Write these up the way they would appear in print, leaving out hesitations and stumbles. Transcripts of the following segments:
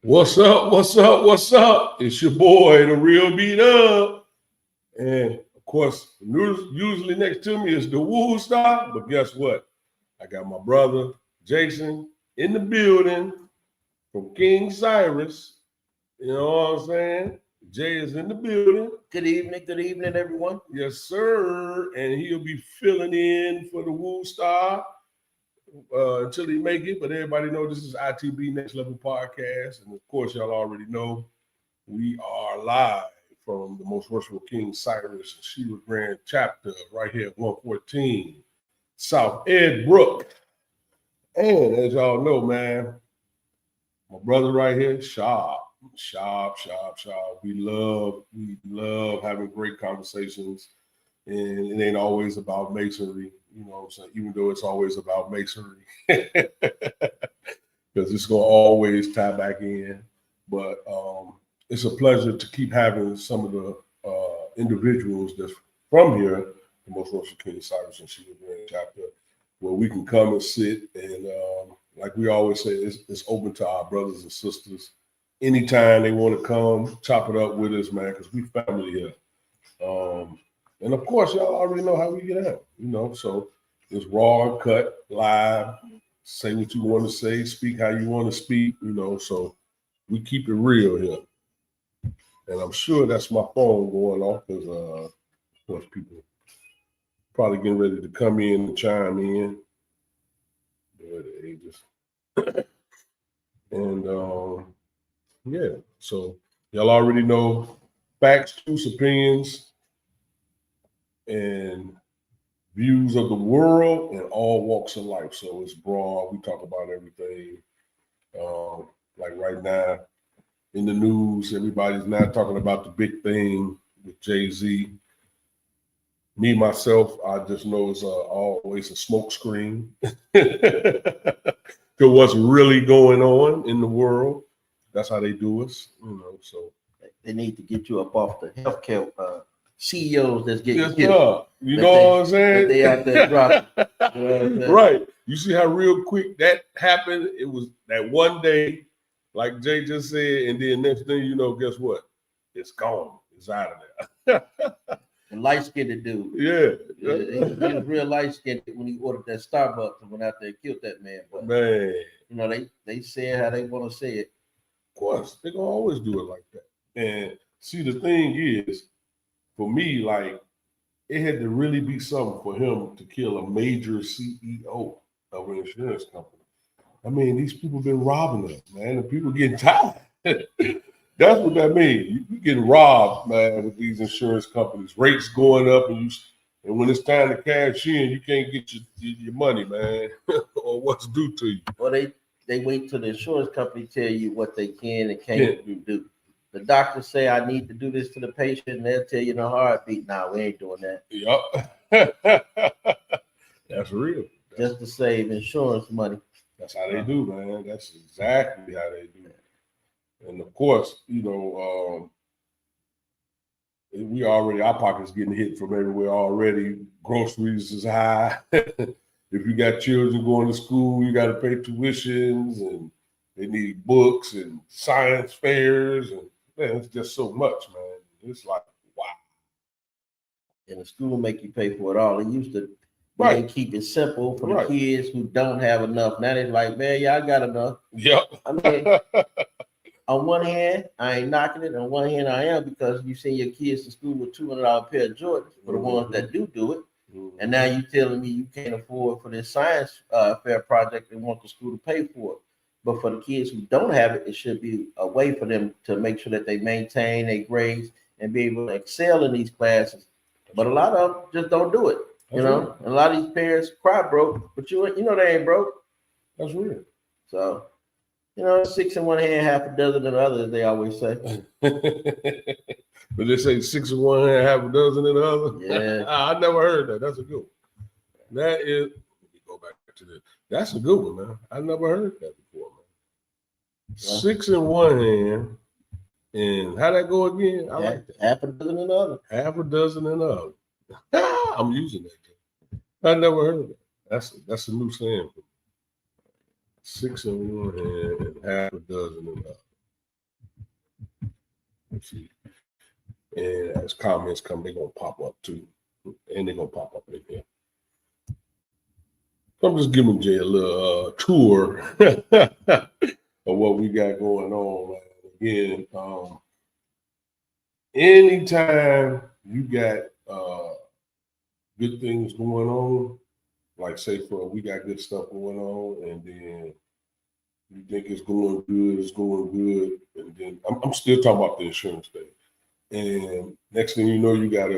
What's up? What's up? What's up? It's your boy, the real beat up. And of course, usually next to me is the Woo Star. But guess what? I got my brother Jason in the building from King Cyrus. You know what I'm saying? Jay is in the building. Good evening, everyone. Yes, sir. And he'll be filling in for the Woo Star until he make it. But everybody know this is I.T.B Next Level Podcast. And of course, y'all already know we are live from the Most Worshipful King Cyrus and Sheila Grand Chapter right here at 114 South Ed Brook. And as y'all know, man, my brother right here, Sharp. We love having great conversations. And it ain't always about masonry, you know what I'm saying? Even though it's always about masonry. Because it's going to always tie back in. But it's a pleasure to keep having some of the individuals that's from here, the Most Worshipful King Cyrus and Sheila Grand Chapter, where we can come and sit and like we always say, it's open to our brothers and sisters. Anytime they want to come, chop it up with us, man, because we family here. And of course, y'all already know how we get out, you know. So it's raw and cut, live, say what you want to say, speak how you want to speak, you know. So we keep it real here. And I'm sure that's my phone going off because, of course, people probably getting ready to come in and chime in. And yeah, so y'all already know facts, truths, opinions, and views of the world and all walks of life. So it's broad. We talk about everything. Like right now in the news, everybody's now talking about the big thing with Jay-Z. Me, myself, I just know it's always a smoke screen to what's really going on in the world. That's how they do us, you know. So they need to get you up off the healthcare CEOs that's getting killed. You know what I'm saying? They out there dropping. Right. You see how real quick that happened? It was that one day, like Jay just said, and then next thing you know, guess what? It's gone. It's out of there. And light-skinned dude. Yeah. He was real light-skinned when he ordered that Starbucks and went out there and killed that man. But, man. You know, they say it how they want to say it. Of course, they're going to always do it like that. And see, the thing is, for me, like, it had to really be something for him to kill a major CEO of an insurance company. I mean, these people been robbing us, man, and people getting tired. That's what that means. You getting robbed, man, with these insurance companies. Rates going up, and when it's time to cash in, you can't get your money, man, or what's due to you. Well, they wait till the insurance company tell you what they can and can't do. The doctor say, I need to do this to the patient, and they'll tell you in a heartbeat, nah, we ain't doing that. Yep. That's real. Just to save insurance money. That's how they do, man. That's exactly how they do. And of course, you know, our pockets getting hit from everywhere already. Groceries is high. If you got children going to school, you got to pay tuitions, and they need books and science fairs, and man, it's just so much, man. It's like, wow. And the school make you pay for it all. They used to keep it simple for the kids who don't have enough. Now they're like, man, yeah, I got enough. Yep. I mean, on one hand, I ain't knocking it. On one hand, I am, because you send your kids to school with $200 pair of Jordans for the ones that do it. Mm-hmm. And now you telling me you can't afford for this science fair project and want the school to pay for it. But for the kids who don't have it, it should be a way for them to make sure that they maintain their grades and be able to excel in these classes. But a lot of them just don't do it. You know, and a lot of these parents cry broke, but you know they ain't broke. That's real. So, you know, 6 in one hand, half a dozen in the other, as they always say. But they say 6 in one hand, half a dozen in the other. Yeah. I never heard that. That's a good one. That is, let me go back to this. That's a good one, man. I never heard that before, man. Yeah. 6 in one hand, and how that go again? I like that. Half a dozen in the other. Half a dozen in the other. I'm using that. I never heard of that. That's a new saying for me. 6 in one hand and half a dozen in the other. Let's see. And as comments come, they're gonna pop up too. And they're gonna pop up in here. So I'm just giving Jay a little tour of what we got going on, man. Again, anytime you got good things going on, like say for we got good stuff going on, and then you think it's going good, and then I'm still talking about the insurance thing. And next thing you know, you got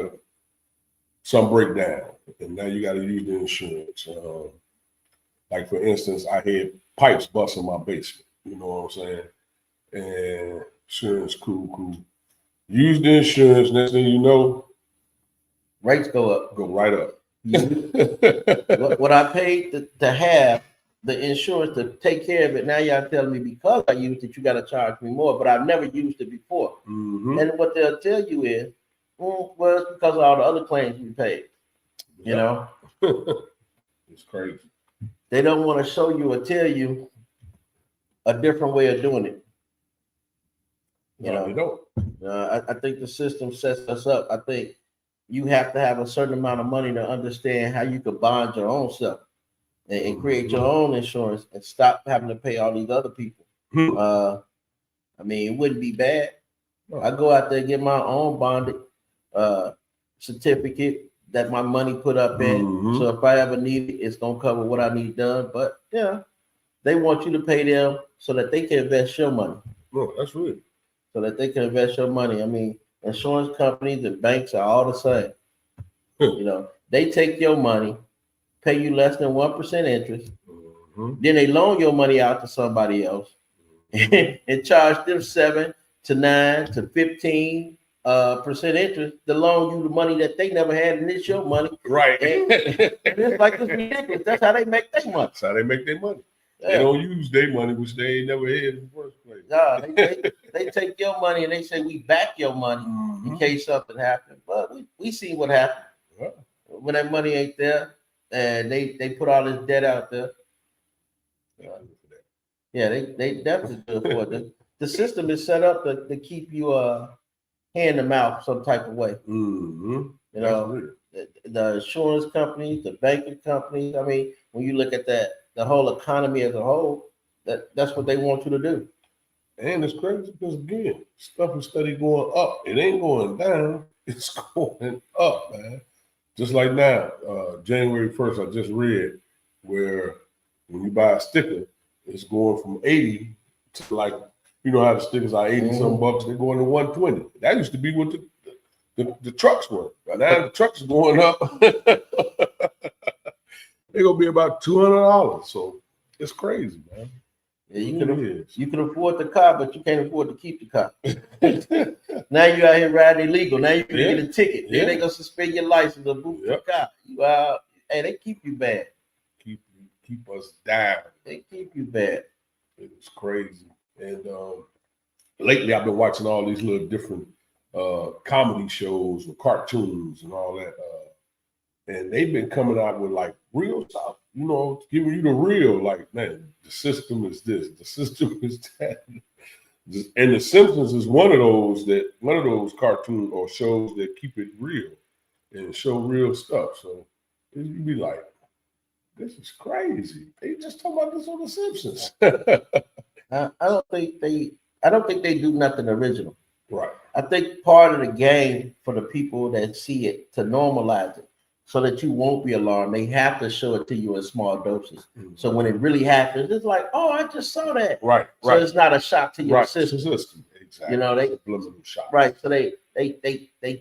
some breakdown, and now you got to use the insurance. Like for instance, I had pipes bust in my basement. You know what I'm saying? And insurance, cool. Use the insurance. Next thing you know, rates go up. Go right up. What I paid to have the insurance to take care of it, now y'all telling me because I used it, you got to charge me more, but I've never used it before. Mm-hmm. And what they'll tell you is, well, it's because of all the other claims we paid. You know? It's crazy. They don't want to show you or tell you a different way of doing it. You know, they don't. I think the system sets us up. I think you have to have a certain amount of money to understand how you could bond your own self and create your own insurance and stop having to pay all these other people. I mean, it wouldn't be bad. I go out there and get my own bonded certificate that my money put up in. So if I ever need it, it's gonna cover what I need done. But yeah, they want you to pay them so that they can invest your money. No, that's right. So that they can invest your money. I mean, insurance companies and banks are all the same. You know, they take your money, pay you less than 1% interest, then they loan your money out to somebody else and charge them 7 to 9 to 15% interest to loan you the money that they never had, and it's your money. Right. And it's like it's ridiculous. That's how they make their money. That's how they make their money. Yeah. They don't use their money, which they ain't never had in the first place. No, they take your money and they say we back your money in case something happens. But we see what happened when that money ain't there, and they put all this debt out there. Yeah, they definitely do it for it. The system is set up to keep you hand to mouth some type of way. You know, the insurance companies, the banking companies. I mean, when you look at the whole economy as a whole, that's what they want you to do. And it's crazy because again, stuff is steady going up. It ain't going down. It's going up, man. Just like now, January 1st, I just read where when you buy a sticker, it's going from 80 to like, you know how the stickers are 80 some bucks, they're going to 120. That used to be what the trucks were. Now the trucks are going up. They're gonna be about $200. So it's crazy, man. Yeah, you can afford the car, but you can't afford to keep the car. Now you out here riding illegal. Now you can get a ticket. Then they gonna suspend your license or boot your car. Hey, they keep you bad. Keep us down. They keep you bad. It's crazy. And lately I've been watching all these little different comedy shows and cartoons and all that. And they've been coming out with like real stuff, you know, giving you the real, like, man, the system is this, the system is that. And The Simpsons is one of those cartoons or shows that keep it real and show real stuff. So you'd be like, this is crazy. They just talk about this on The Simpsons. I don't think they do nothing original. Right. I think part of the game for the people that see it to normalize it, so that you won't be alarmed, they have to show it to you in small doses. So when it really happens, it's like, oh, I just saw that. Right. So it's not a shock to your system. Exactly. You know, they shock. Right. So they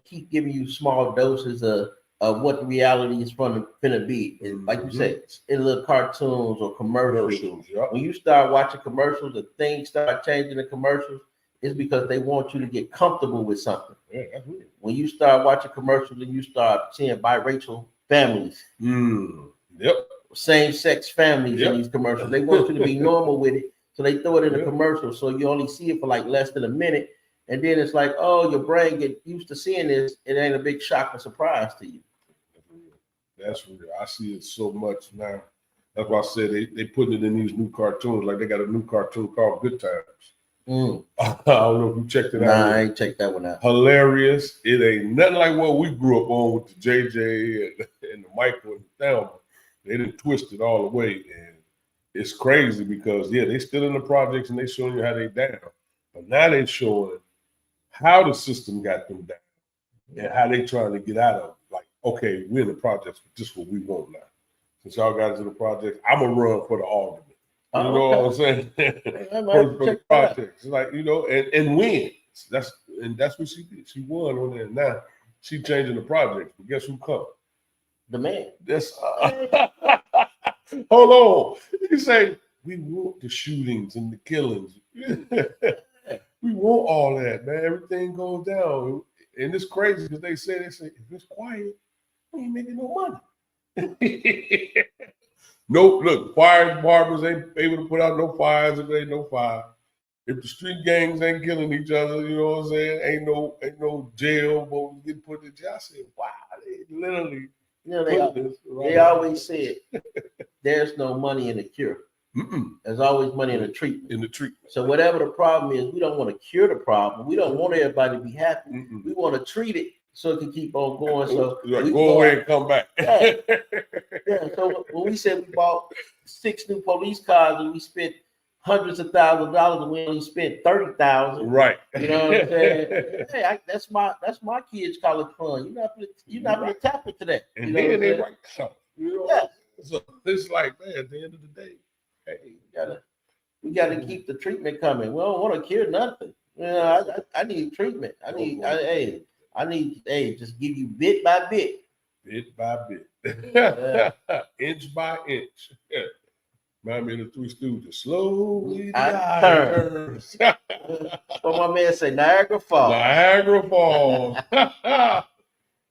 keep giving you small doses of what the reality is going to be. And like you said, in little cartoons or commercials. When you start watching commercials, the things start changing in commercials, it's because they want you to get comfortable with something. Yeah, that's weird. When you start watching commercials and you start seeing biracial families, same-sex families in these commercials, they want you to be normal with it. So they throw it in a commercial. So you only see it for like less than a minute. And then it's like, oh, your brain get used to seeing this. It ain't a big shock or surprise to you. That's real. I see it so much now. That's why I said they putting it in these new cartoons. Like they got a new cartoon called Good Times. I don't know if you checked it out. Nah, I ain't checked that one out. Hilarious. It ain't nothing like what we grew up on with the JJ and the Michael and the Thelma. They didn't twist it all the way. And it's crazy because, yeah, they still in the projects and they showing you how they down. But now they showing how the system got them down and how they trying to get out of it. Like, okay, we're in the projects, but this is what we want now. Since y'all got into the projects, I'm going to run for the alderman. You know what I'm saying? for the projects. Like, you know, and win. That's what she did. She won on there. Now she changing the projects. But guess who come? The man. That's hold on. You say we want the shootings and the killings. We want all that, man. Everything goes down. And it's crazy because they say if it's quiet, we ain't making no money. Nope, look, fire barbers ain't able to put out no fires if there ain't no fire. If the street gangs ain't killing each other, you know what I'm saying? Ain't no jail, but getting put in jail. I said, wow, they literally. You know, they always said there's no money in the cure. There's always money in the treatment. So whatever the problem is, we don't want to cure the problem. We don't want everybody to be happy. We want to treat it so it can keep on going. So we go away and come back. Yeah. So when we said we bought 6 new police cars and we spent hundreds of thousands of dollars and we only spent $30,000. Right. You know what I'm saying? Hey, that's my kids' college fund. You're not gonna tap into that. And then they write something. You know? So it's like, man, at the end of the day, hey, we gotta keep the treatment coming. We don't want to cure nothing. You know, I need treatment. I need just give you bit by bit. Bit by bit. Inch by inch. Remind me of the Three Stooges. Slowly I turn. What my man say, Niagara Falls. Niagara Falls. Yeah.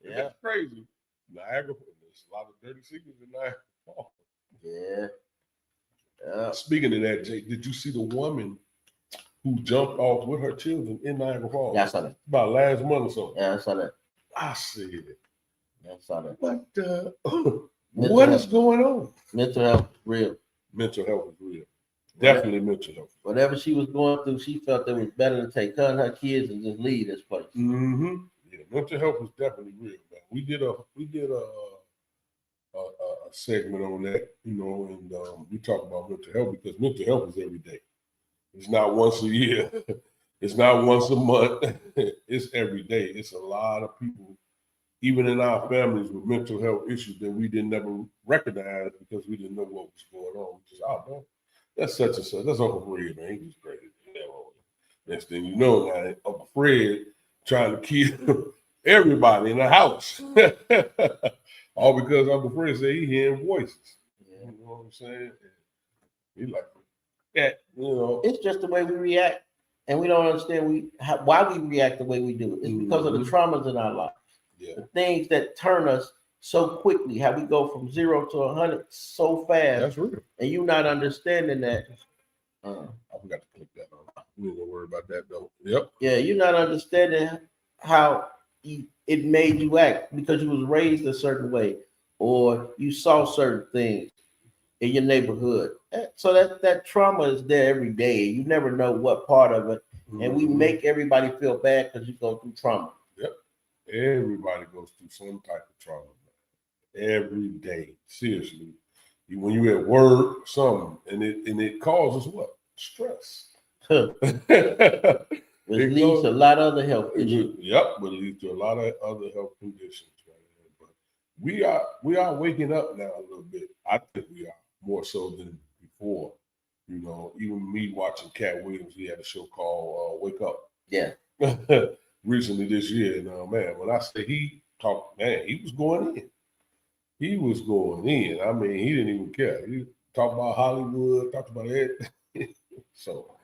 That's crazy. Niagara Falls. There's a lot of dirty secrets in Niagara Falls. Yeah. Speaking of that, Jake, did you see the woman who jumped off with her children in Niagara Falls? Yeah, I saw that. About last month or so. Yeah, I saw that. I see it. Yeah, I saw that. But what is going on? Mental health, real. Mental health is real. Definitely mental health. Whatever she was going through, she felt it was better to take her and her kids and just leave this place. Yeah, mental health is definitely real, man. We did a segment on that, you know, and we talk about mental health because mental health is every day. It's not once a year. It's not once a month. It's every day. It's a lot of people, even in our families, with mental health issues that we didn't ever recognize because we didn't know what was going on. Just, man, that's such and such. That's Uncle Fred, man. He's crazy. Next thing you know, now Uncle Fred trying to kill everybody in the house. All because Uncle Fred said he hearing voices. You know what I'm saying? He like that, you know. It's just the way we react, and we don't understand why we react the way we do. It's because of the traumas in our lives. Yeah. The things that turn us so quickly, how we go from 0 to 100 so fast. That's real. And you not understanding that. I forgot to click that on. We ain't gonna worry about that though. Yep. Yeah, you're not understanding how it made you act because you was raised a certain way or you saw certain things in your neighborhood. So that trauma is there every day. You never know what part of it. And we make everybody feel bad because you go through trauma. Yep. Everybody goes through some type of trauma. Every day. Seriously. When you at work, something, and it causes what? Stress. Which leads to a lot of other health issues. Yep, but it leads to a lot of other health conditions. Right? But we are waking up now a little bit. I think we are more so than before. You know, even me watching Cat Williams, he had a show called Wake Up. Yeah. Recently this year, and man, when I say he talked, man, he was going in. He was going in. I mean, he didn't even care. He talked about Hollywood, talked about it. So,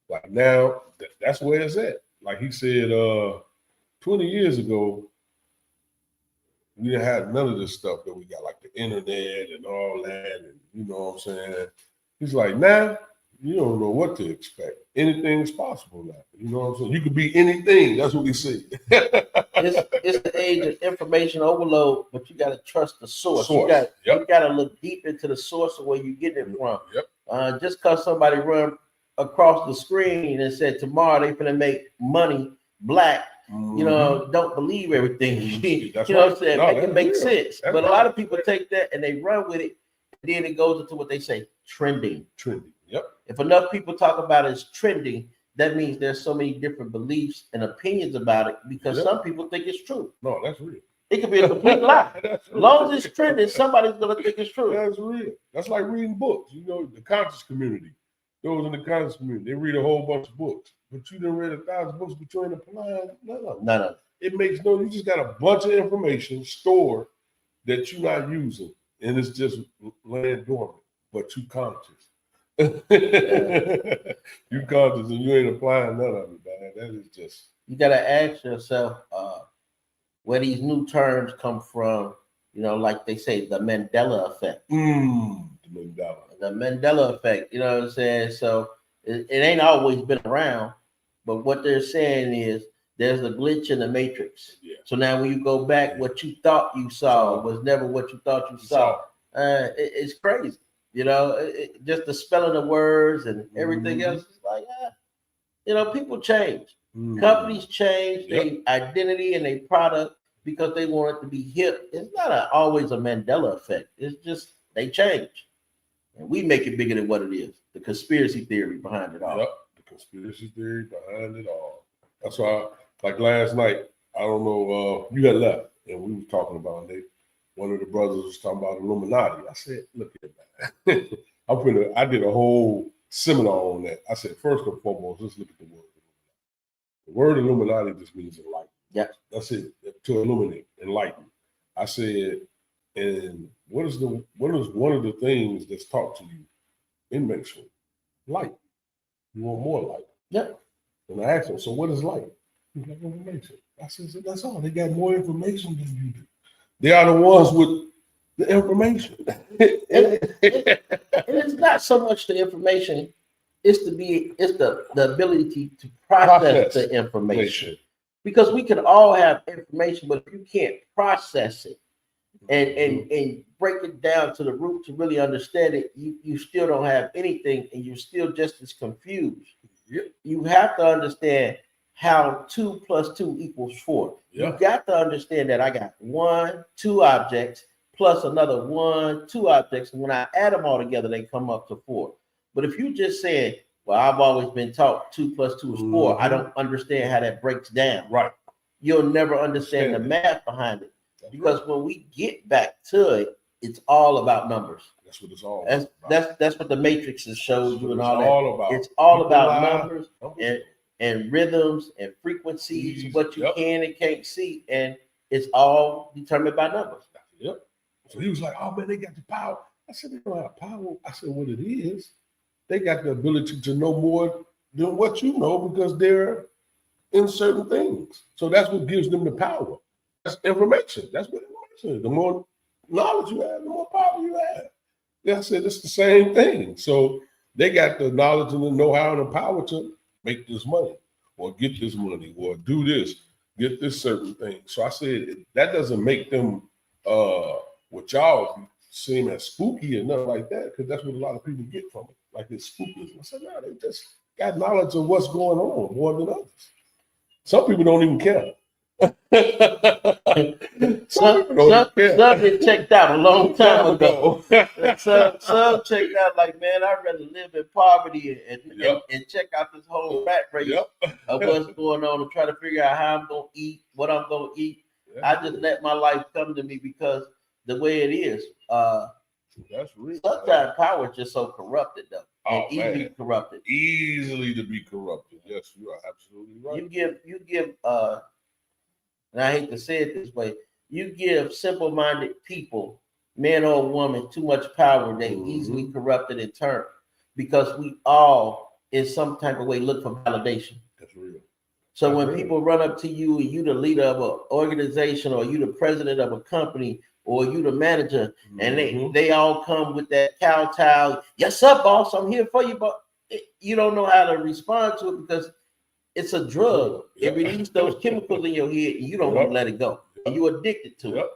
like now, that's where it's at. Like he said, 20 years ago, we didn't have none of this stuff that we got, like the internet and all that, and you know what I'm saying? He's like, now, you don't know what to expect. Anything is possible now. You know what I'm saying? You could be anything. That's what he said. It's the age of information overload, but you got to trust the source. You got to look deep into the source of where you get it from. Yep. Just because somebody run across the screen and said tomorrow they finna make money black, don't believe everything. You know what I'm saying? Make it make sense. But a lot of people take that and they run with it. And then it goes into what they say, trending. Trending. Yep. If enough people talk about it as trending, that means there's so many different beliefs and opinions about it because some people think it's true. No, that's real. It could be a complete lie. As long as it's trending, somebody's gonna think it's true. That's real. That's like reading books. You know, the conscious community. Those in the conscious community, they read a whole bunch of books. But you done read 1,000 books, but you ain't applying none of them. None of it. It makes no, you just got a bunch of information stored that you're not using. And it's just laying dormant, but you conscious. You conscious and you ain't applying none of it, man. That is just. You gotta ask yourself where these new terms come from, like they say, the Mandela effect. The Mandela effect, you know what I'm saying? So it ain't always been around, but what they're saying is there's a glitch in the matrix. Yeah. So now when you go back, what you thought you saw was never what you thought you saw. It's crazy, just the spelling of words and everything else is like, people change. Companies change their identity and their product because they want it to be hip. It's not always a Mandela effect. It's just they change. And we make it bigger than what it is. The conspiracy theory behind it all. Yep, the conspiracy theory behind it all. That's why, like last night, I don't know, you had left and we were talking about it. One of the brothers was talking about Illuminati. I said, look at that. I did a whole seminar on that. I said, first and foremost, let's look at the word. The word Illuminati just means enlighten. Yeah. That's it. To illuminate, enlighten. I said, and what is one of the things that's taught to you in mainstream? Light. You want more light. Yeah. And I asked him, so what is light? He's like, information. I said, so that's all. They got more information than you do. They are the ones with the information. And it's not so much the information, it's the ability to process the information. Because we can all have information, but if you can't process it and break it down to the root to really understand it, you still don't have anything and you're still just as confused. Yep. You have to understand how 2 + 2 = 4. Yeah. You got to understand that I got 1, 2 objects plus another 1, 2 objects. And when I add them all together, they come up to 4. But if you just said, well, I've always been taught 2 + 2 = 4. I don't understand how that breaks down. Right. You'll never understand the math behind it. Because when we get back to it, it's all about numbers. That's what it's all about. That's what the matrices shows you and all that. All about. It's all about numbers and rhythms and frequencies, what you can and can't see, and it's all determined by numbers. Yep. So he was like, oh man, they got the power. I said, they don't have power. I said, what it is, they got the ability to know more than what you know because they're in certain things. So that's what gives them the power. That's information. That's what information is. The more knowledge you have, the more power you have. Yeah, I said it's the same thing. So they got the knowledge and the know-how and the power to make this money or get this money or do this, get this certain thing. So I said that doesn't make them what y'all seem as spooky and nothing like that, because that's what a lot of people get from it. Like it's spooky. I said, no, they just got knowledge of what's going on more than others. Some people don't even care. Some been checked out a long time ago. Some checked out like, man, I'd rather live in poverty and check out this whole rat race of what's going on and try to figure out how I'm going to eat, what I'm going to eat. I just let my life come to me because the way it is. That's real. Sometimes power is just so corrupted, though. And easily corrupted. Easily to be corrupted. Yes, you are absolutely right. You give and I hate to say it this way, you give simple-minded people, man or woman, too much power, they easily corrupted in turn. Because we all, in some type of way, look for validation. That's real. So when people run up to you and you the leader of an organization or you the president of a company or you the manager, and they all come with that kowtow, yes sir, boss, I'm here for you, but you don't know how to respond to it because it's a drug. It releases those chemicals in your head and you don't want to let it go. And you're addicted to it.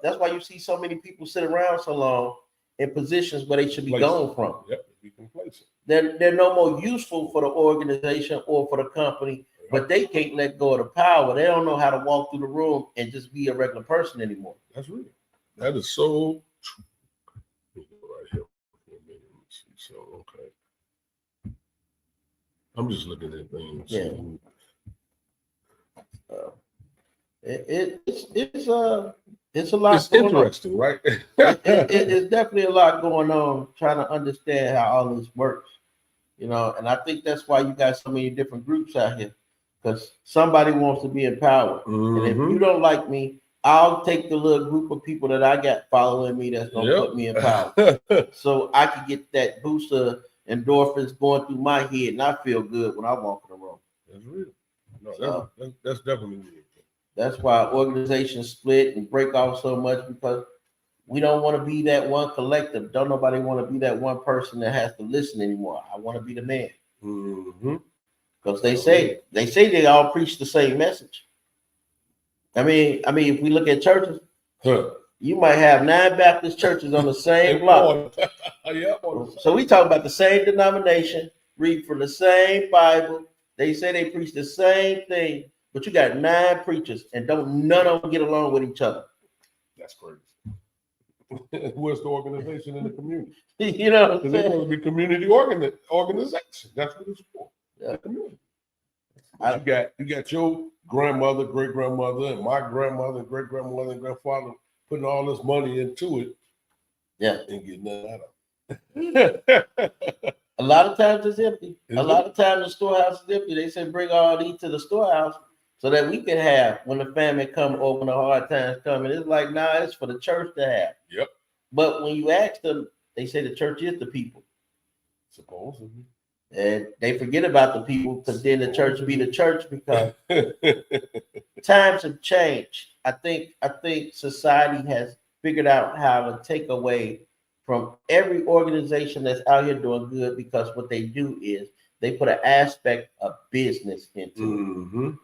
That's why you see so many people sit around so long in positions where they should be gone from. Be complacent. they're no more useful for the organization or for the company, but they can't let go of the power. They don't know how to walk through the room and just be a regular person anymore. That's real. That is so true. Right here for a minute. Let's see. So okay, I'm just looking at things. Yeah. It's a lot. It's interesting, right? It's definitely a lot going on trying to understand how all this works, you know. And I think that's why you got so many different groups out here, because somebody wants to be in power. And if you don't like me, I'll take the little group of people that I got following me that's gonna put me in power, so I can get that boost of endorphins going through my head, and I feel good when I walk in the room. That's real. No, that's definitely real. That's why organizations split and break off so much, because we don't want to be that one collective. Don't nobody want to be that one person that has to listen anymore. I want to be the man. Because they say they all preach the same message. I mean, if we look at churches, you might have 9 Baptist churches on the same block. So we talk about the same denomination, read from the same Bible. They say they preach the same thing, but you got 9 preachers and none of them get along with each other. That's crazy. Where's the organization in the community? You know what I'm saying? They're going to be community organization. That's what it's for. Yeah. Community. You got your grandmother, great grandmother, and my grandmother, great grandmother, and grandfather putting all this money into it. Yeah. And getting nothing out of it. A lot of times it's empty. A lot of times the storehouse is empty. They say bring all these to the storehouse so that we can have when the famine come or when the hard times come. And it's like, nah, it's for the church to have. Yep. But when you ask them, they say the church is the people. Supposedly. And they forget about the people, because then the church be the church, because times have changed. I think society has figured out how to take away from every organization that's out here doing good, because what they do is they put an aspect of business into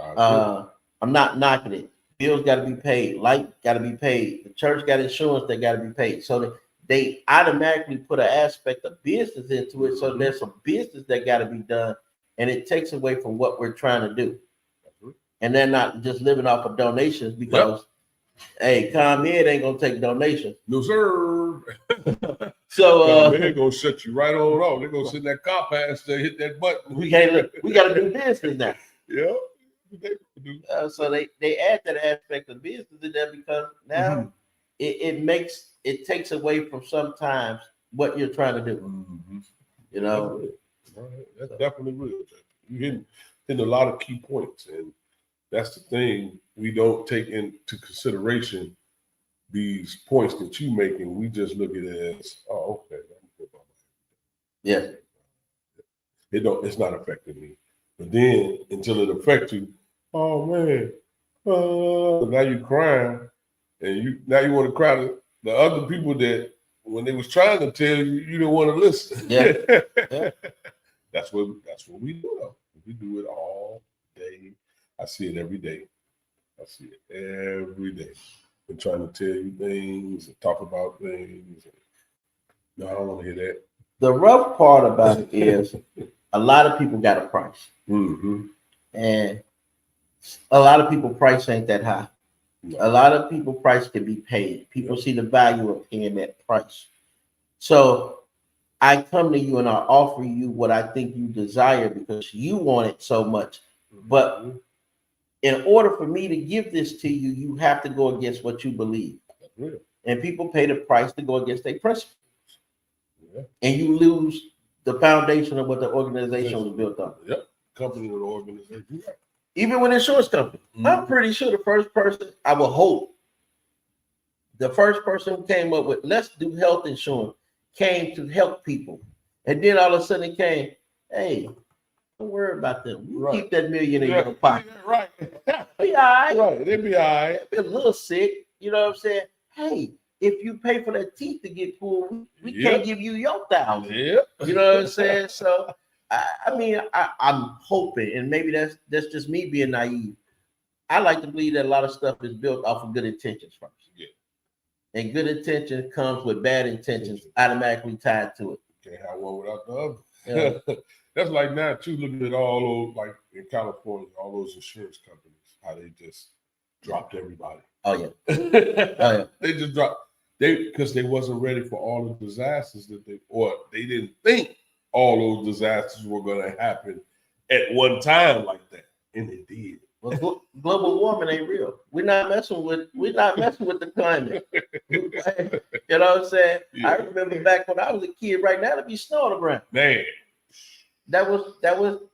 it. I'm not knocking it. Bills got to be paid. Light got to be paid. The church got insurance that got to be paid. So they automatically put an aspect of business into it. So there's some business that got to be done, and it takes away from what we're trying to do. And they're not just living off of donations, because hey, ComEd ain't gonna take donations. No, sir. So they're gonna shut you right on off. They're gonna sit in that car pass to hit that button. We gotta do business now. Yeah. So they add that aspect of business in there, because now it takes away from sometimes what you're trying to do. You know, that's definitely real. You're hitting a lot of key points, and that's the thing. We don't take into consideration these points that you're making. We just look at it as, oh, okay. Yeah. It's not affecting me. But then until it affects you, oh man, now you're crying, and now you want to cry to the other people that when they was trying to tell you, you didn't want to listen. Yeah. That's what we do though. We do it all day. I see it every day. We're trying to tell you things and talk about things. No, I don't want to hear that. The rough part about it is a lot of people got a price. And a lot of people price ain't that high. No. A lot of people price can be paid. People see the value of paying that price. So I come to you and I offer you what I think you desire, because you want it so much. But in order for me to give this to you, you have to go against what you believe. And people pay the price to go against their principles. And you lose the foundation of what the organization was built on. Company or organization. Even with insurance company. I'm pretty sure the first person, I will hope, the first person who came up with let's do health insurance came to help people. And then all of a sudden it came, hey, don't worry about them. You keep that million in your pocket. Right. Be all right. Right. They'll be all right. Be a little sick. You know what I'm saying? Hey, if you pay for that teeth to get pulled, we can't give you your $1,000. You know what I'm saying? So I mean, I'm hoping, and maybe that's just me being naive. I like to believe that a lot of stuff is built off of good intentions first. And good intention comes with bad intentions automatically tied to it. can't have one without the other. Yeah. That's like now too. Looking at all those, like in California, all those insurance companies, how they just dropped everybody. Oh yeah. Oh yeah. They just dropped because they wasn't ready for all the disasters that they didn't think all those disasters were going to happen at one time like that, and they did. Well, global warming ain't real. We're not messing with the climate. You know what I'm saying? Yeah. I remember back when I was a kid. Right now, to be snow on the ground. Man, that was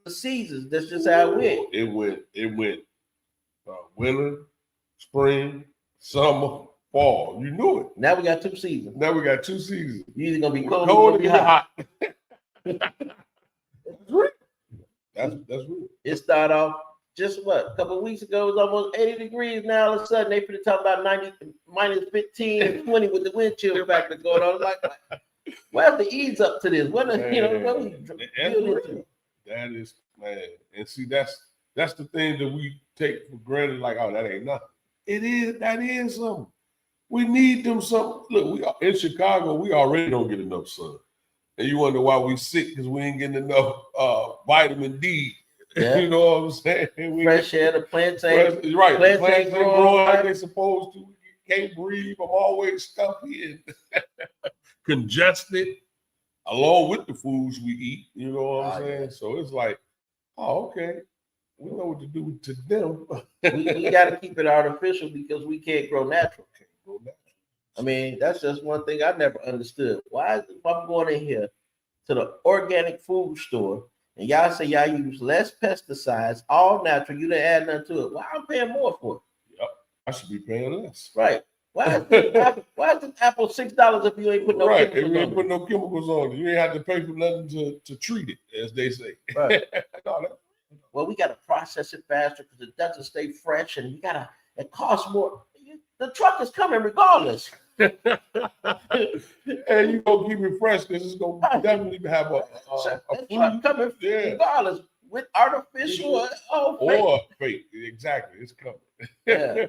the seasons. That's just how it went. It went winter, spring, summer, fall. You knew it. Now we got 2 seasons. You either gonna be cold or gonna be hot. That's real. That's real. It started off just a couple of weeks ago. It was almost 80 degrees. Now all of a sudden they finna talk about -15 and 20 with the wind chill factor going on. Like, where's the ease up to this? What that is, man. And see, that's the thing that we take for granted. Like, oh, that ain't nothing. It is. That is something. We need them something. Look, in Chicago, we already don't get enough sun. And you wonder why we sick because we ain't getting enough vitamin D. Yeah. You know what I'm saying? Fresh air, the plants ain't right. Plants ain't growing like they're supposed to. You can't breathe. I'm always stuffy and congested, along with the foods we eat. You know what I'm saying? So it's like, oh, okay. We know what to do to them. we got to keep it artificial because we can't grow natural. I mean, that's just one thing I never understood. Why, if I'm going in here to the organic food store and y'all say y'all use less pesticides, all natural, you didn't add nothing to it. Why I'm paying more for it? Yep, I should be paying less. Right. Why is the apple $6 if you ain't put no chemicals on it? If you ain't put no chemicals on it, you ain't have to pay for nothing to treat it, as they say. Right. Well, we got to process it faster because it doesn't stay fresh, and it costs more. The truck is coming regardless. And you gonna keep it fresh because it's gonna definitely have a truck coming regardless with artificial or fake. Exactly, it's coming. Yeah.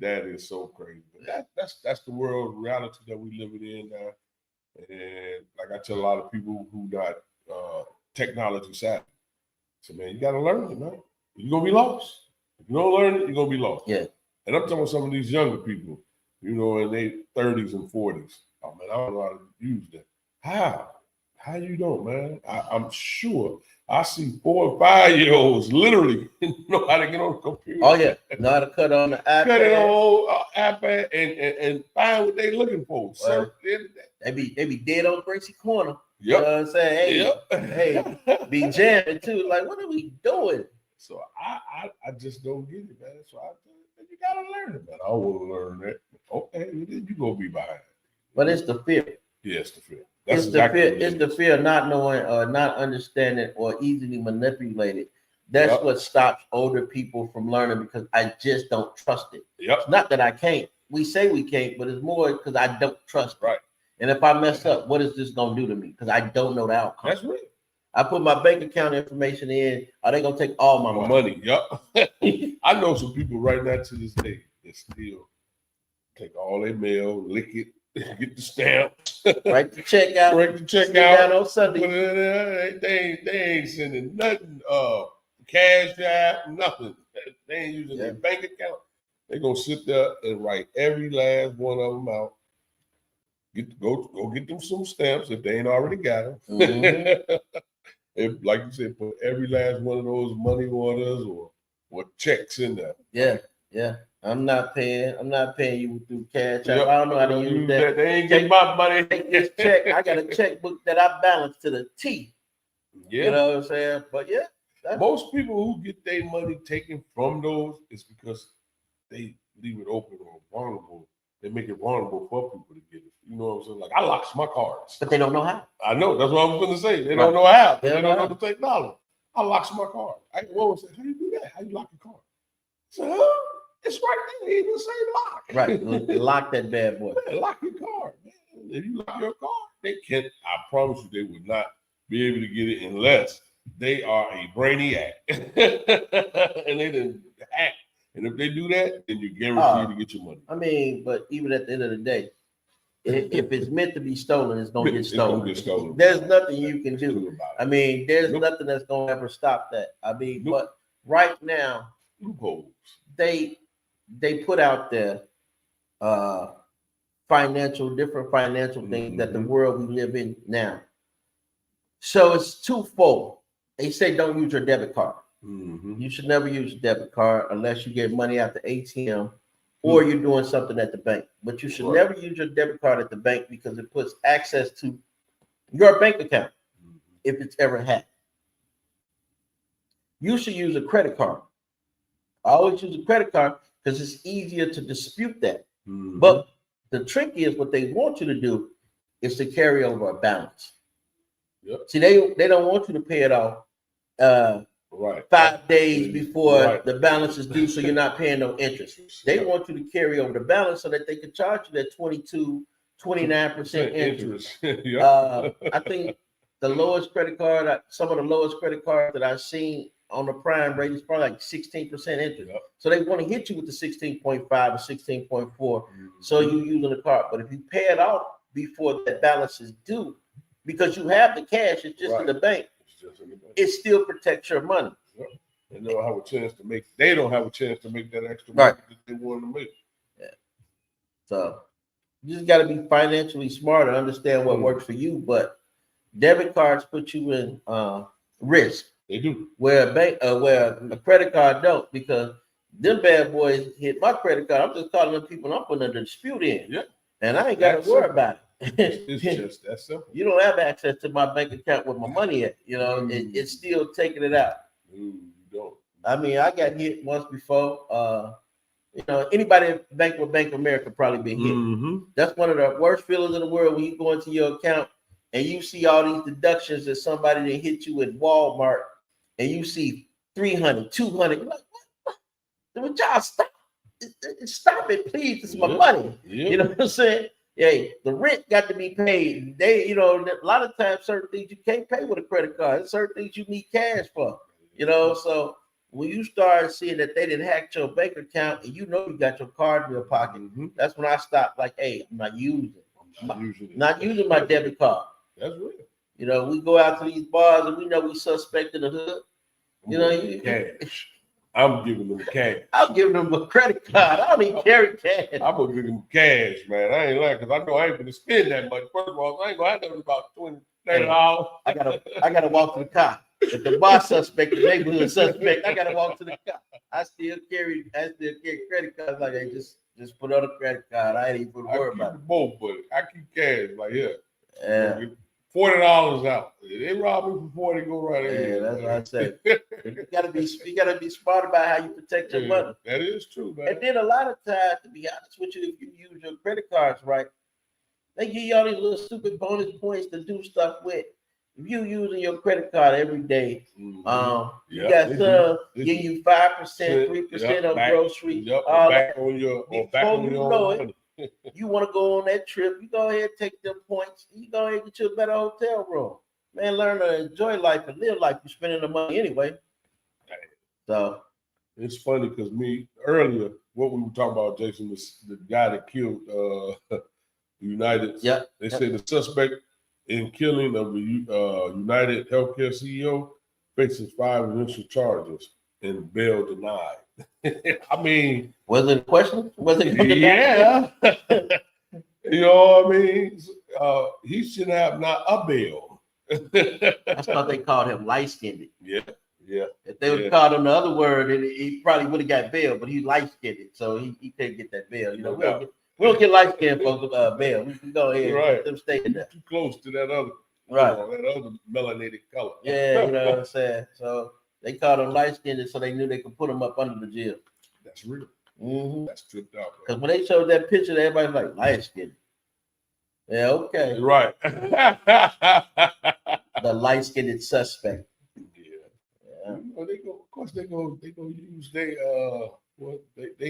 That is so crazy. But that's the world reality that we living in now. And like I tell a lot of people who got technology savvy, so man, you gotta learn it, man. You're gonna be lost. If you don't learn it, you're gonna be lost. Yeah. And I'm talking about some of these younger people, you know, in their 30s and 40s. Oh man, I don't know how to use that. How you don't, man? I'm sure I see 4 and 5-year-olds literally know how to get on the computer. Oh yeah, know how to cut on the iPad. Cut it on iPad and find what they're looking for. Well, they be dead on Gracie Corner. Yep. You know what I'm saying? Hey, be jamming too. Like, what are we doing? So I just don't get it, man. So you gotta learn it, man. I want to learn that. Okay, then you gonna be behind. But it's the fear. Yeah, it's the fear. It's the fear of not knowing or not understanding or easily manipulated. That's what stops older people from learning because I just don't trust it. Yep. It's not that I can't. We say we can't, but it's more because I don't trust it. Right. And if I mess up, what is this gonna do to me? Because I don't know the outcome. That's real. I put my bank account information in. Are they gonna take all my money? Yep. I know some people right now to this day that still take all their mail, lick it, get the stamp, write the check out, down on Sunday. They ain't sending nothing. Cash app, nothing. They ain't using their bank account. They're gonna sit there and write every last one of them out. Go get them some stamps if they ain't already got them. Mm-hmm. If, like you said, put every last one of those money orders or checks in there. Yeah. I'm not paying you through cash. Yep. I don't know how to use that. They ain't getting my money. Take this check. I got a checkbook that I balance to the T. Yeah. You know what I'm saying? But yeah. Most people who get their money taken from those is because they leave it open or vulnerable. They make it vulnerable for people to get it. You know what I'm saying? Like, I locks my cards. But they don't know how. I know. That's what I was going to say. They don't know how. They don't know the technology. I locks my card. I say, how you do that? How you lock your card? I said, it's right there. It even say lock. Right. Lock that bad boy. Yeah, lock your card, man. If you lock your card, they can't. I promise you, they would not be able to get it unless they are a brainiac. And they didn't hack. And if they do that, then you're guaranteed to get your money. I mean, but even at the end of the day, if it's meant to be stolen, it's gonna get It's gonna stolen. get stolen. There's nothing you can do. Do about it. I mean, there's Nope. nothing that's gonna ever stop that. I mean, Nope. but right now Loopholes. they put out there different financial things that the world we live in now. So it's twofold. They say don't use your debit card. You should never use a debit card unless you get money out the ATM or you're doing something at the bank. But you should never use your debit card at the bank because it puts access to your bank account if it's ever hacked. You should use a credit card. I always use a credit card because it's easier to dispute that. But the trick is what they want you to do is to carry over a balance. See, they don't want you to pay it off 5 days before the balance is due, so you're not paying no interest. They want you to carry over the balance so that they can charge you that 29% interest. I think the lowest credit card, some of the lowest credit cards that I've seen on the prime rate is probably like 16% interest. So they want to hit you with the 16.5 or 16.4. So you're using the card. But if you pay it off before that balance is due, because you have the cash, it's just in the bank. It still protects your money. They don't have a chance to make. They don't have a chance to make that extra money that they want to make. So you just got to be financially smart and understand what works for you. But debit cards put you in risk. They do. Where a credit card don't, because them bad boys hit my credit card. I'm just calling them people and I'm putting a dispute in. And I ain't got to worry about it. It's just that simple. You don't have access to my bank account with my money at. You know, it's still taking it out. You don't. I mean, I got hit once before. You know, anybody Bank with Bank of America probably been hit. That's one of the worst feelings in the world when you go into your account and you see all these deductions that somebody that hit you at Walmart and you see 300, 200. You're like, what? Y'all stop it, please. This is my money. You know what I'm saying? Hey, the rent got to be paid. They, you know, a lot of times certain things you can't pay with a credit card. There's certain things you need cash for. You know, so when you start seeing that they didn't hack your bank account and you know you got your card in your pocket, that's when I stopped. Like, hey, I'm not using my debit card. That's real. You know, we go out to these bars and we know we suspect in the hood. You know, cash. I'm giving them cash. I'm giving them a credit card. I don't even carry cash. I'm gonna give them cash, man. I ain't lying, because I know I ain't gonna spend that much. First of all, I ain't gonna have nothing about $20, $30. I gotta walk to the car. If the bar suspect, the neighborhood suspect, I gotta walk to the car. I still carry credit cards. Like, hey, just put on a credit card. I ain't even worried about it. Both, but I keep cash like here. Yeah. $40 out. They rob me for 40, go right ahead. Yeah, that's what I say. You gotta be smart about how you protect your money. That is true, man. And then a lot of times, to be honest with you, if you use your credit cards right, they give you all these little stupid bonus points to do stuff with. If you using your credit card every day, you got some give you 5%, 3% on groceries. Back on your money. You want to go on that trip, you go ahead and take them points. You go ahead and get you a better hotel room. Man, learn to enjoy life and live life. You're spending the money anyway. So it's funny because earlier, what we were talking about, Jason, was the guy that killed United. They said the suspect in killing of the United Healthcare CEO faces 5 initial charges and bail denied. I mean, was it a question? Was it? Yeah. You know what I mean? He should have not a bail. That's what they called him, light-skinned. Yeah. If they would have called him the other word, he probably would have got bail, but he's light-skinned, so he can't get that bail. You know, we don't get light-skinned folks bail. We can go ahead and let them stay in there. Too close to that other, that other melanated color. Yeah, you know what I'm saying? So they called him light-skinned, so they knew they could put him up under the jail. That's real. That's tripped out. Because when they showed that picture, everybody's like, light-skinned. Yeah, okay. Right. The light-skinned suspect. Yeah. You know, of course they go use they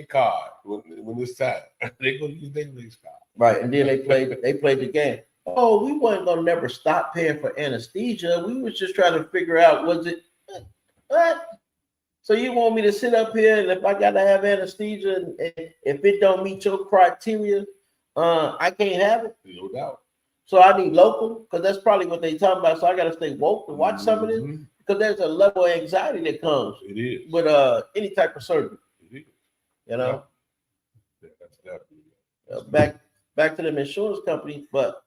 card when it's time. They go use their race card. Right, and then they played the game. Oh, we wasn't gonna never stop paying for anesthesia. We was just trying to figure out, was it what? So you want me to sit up here and if I gotta have anesthesia and if it don't meet your criteria I can't have it. No doubt. So I need local because that's probably what they talking about. So I got to stay woke to watch some of this because there's a level of anxiety that comes with any type of surgery. It is. You know, that's definitely back to them insurance companies, but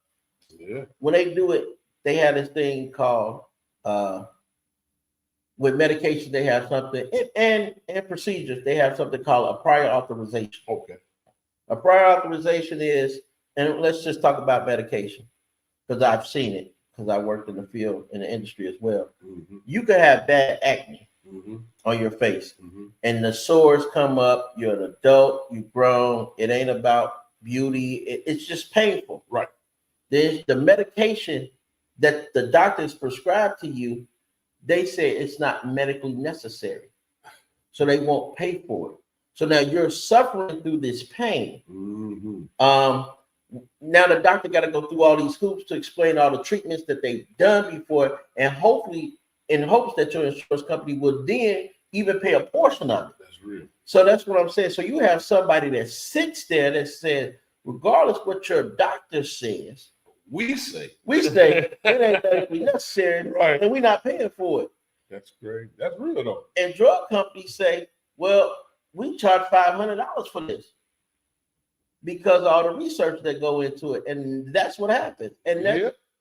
when they do it, they have this thing called with medication. They have something and procedures. They have something called a prior authorization. Okay. A prior authorization is, and let's just talk about medication because I've seen it because I worked in the field in the industry as well. You could have bad acne on your face and the sores come up. You're an adult, you've grown. It ain't about beauty. It's just painful. Right. There's the medication that the doctors prescribe to you. They say it's not medically necessary. So they won't pay for it. So now you're suffering through this pain. Now the doctor got to go through all these hoops to explain all the treatments that they've done before, and hopefully in hopes that your insurance company will then even pay a portion of it. That's real. So that's what I'm saying. So you have somebody that sits there that says, regardless what your doctor says, we say it ain't medically necessary, right? And we're not paying for it. That's great. That's real though. And drug companies say, well, we charge $500 for this because of all the research that go into it, and that's what happens. And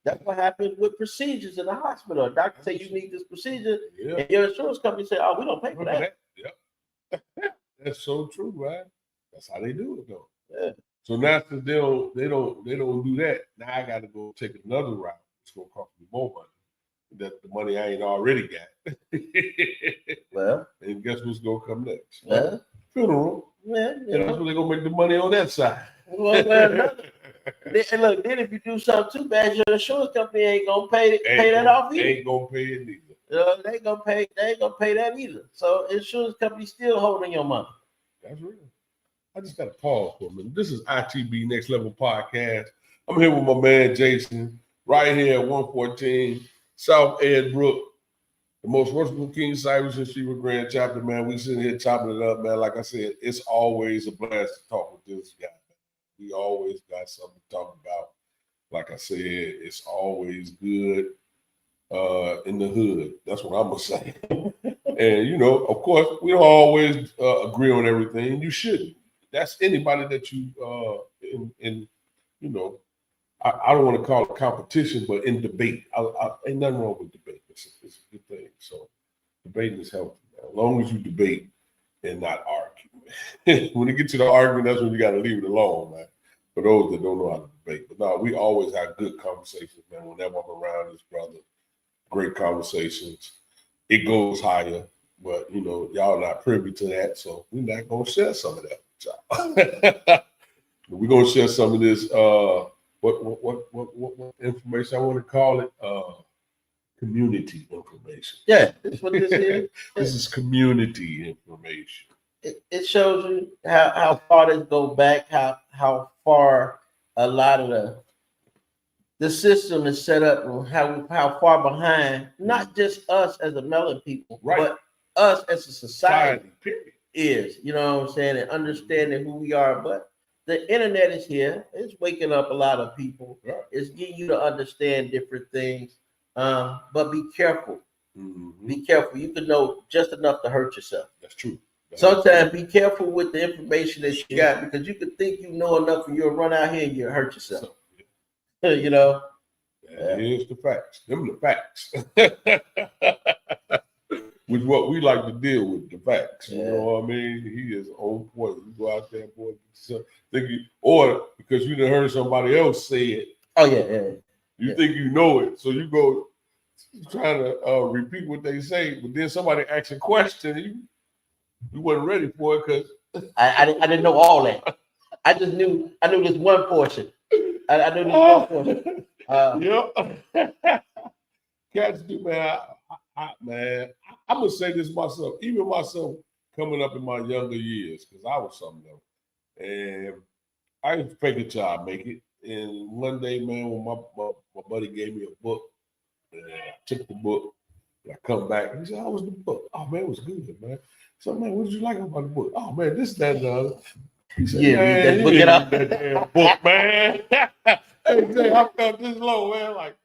that's what happens with procedures in the hospital. A doctor say you need this procedure, and your insurance company say, "Oh, we don't pay for that." That's so true, right? That's how they do it, though. Yeah. So now since they don't do that, now I got to go take another route. It's gonna cost me more money. That the money I ain't already got. Well, and guess what's gonna come next? Well, funeral. Yeah, and that's where they're gonna make the money on that side. Well, and look, then if you do something too bad, your insurance company ain't gonna pay that off either. They ain't gonna pay it either. They ain't gonna pay that either. So insurance company still holding your money. That's real. I just got to pause for a minute. This is I.T.B. Next Level Podcast. I'm here with my man Jason, right here at 114 South Ed Brook, the most worshipful King Cyrus and Shiva Grand Chapter, man. We sitting here chopping it up, man. Like I said, it's always a blast to talk with this guy. We always got something to talk about. Like I said, it's always good in the hood. That's what I'm going to say. And, you know, of course, we don't always agree on everything. You shouldn't. That's anybody that you, you know, I don't want to call it competition, but in debate. Ain't nothing wrong with debate. It's a good thing. So debating is healthy, man. As long as you debate and not argue. When it gets to the argument, that's when you got to leave it alone, man. For those that don't know how to debate. But no, we always have good conversations, man. Whenever I'm around this brother, great conversations. It goes higher, but, you know, y'all not privy to that, so we're not going to share some of that with y'all. We're going to share some of this, what information I want to call it? Community information. Yeah, that's what this is. This is community information. It shows you how far this go back, how far a lot of the system is set up, and how far behind not just us as a melon people, but us as a society is. You know what I'm saying? And understanding who we are. But the internet is here. It's waking up a lot of people. Right. It's getting you to understand different things. But be careful. Mm-hmm. Be careful. You can know just enough to hurt yourself. That's true. Sometimes be careful with the information that you got, because you could think you know enough and you'll run out here and you'll hurt yourself. You know? Here's the facts. Them the facts. With what we like to deal with, the facts. You know what I mean? He is on point. You go out there, boy, or because you done heard somebody else say it. Oh, yeah. You think you know it, so you go trying to repeat what they say, but then somebody asks a question, you wasn't ready for it because I didn't know all that. I knew this one portion. I knew this one portion. Cats do, man. I'm gonna say this myself, even myself coming up in my younger years, because I was something else. And I used to fake it till I make it. And one day, man, when my buddy gave me a book, and I took the book, and I come back, and he said, "How was the book?" "Oh man, it was good, man." So, man, what did you like about the book? "Oh man, this, that, and the other." He said, Yeah, man, read that you book ain't out. read that damn book, man. Hey, Jay, I felt this low, man. Like,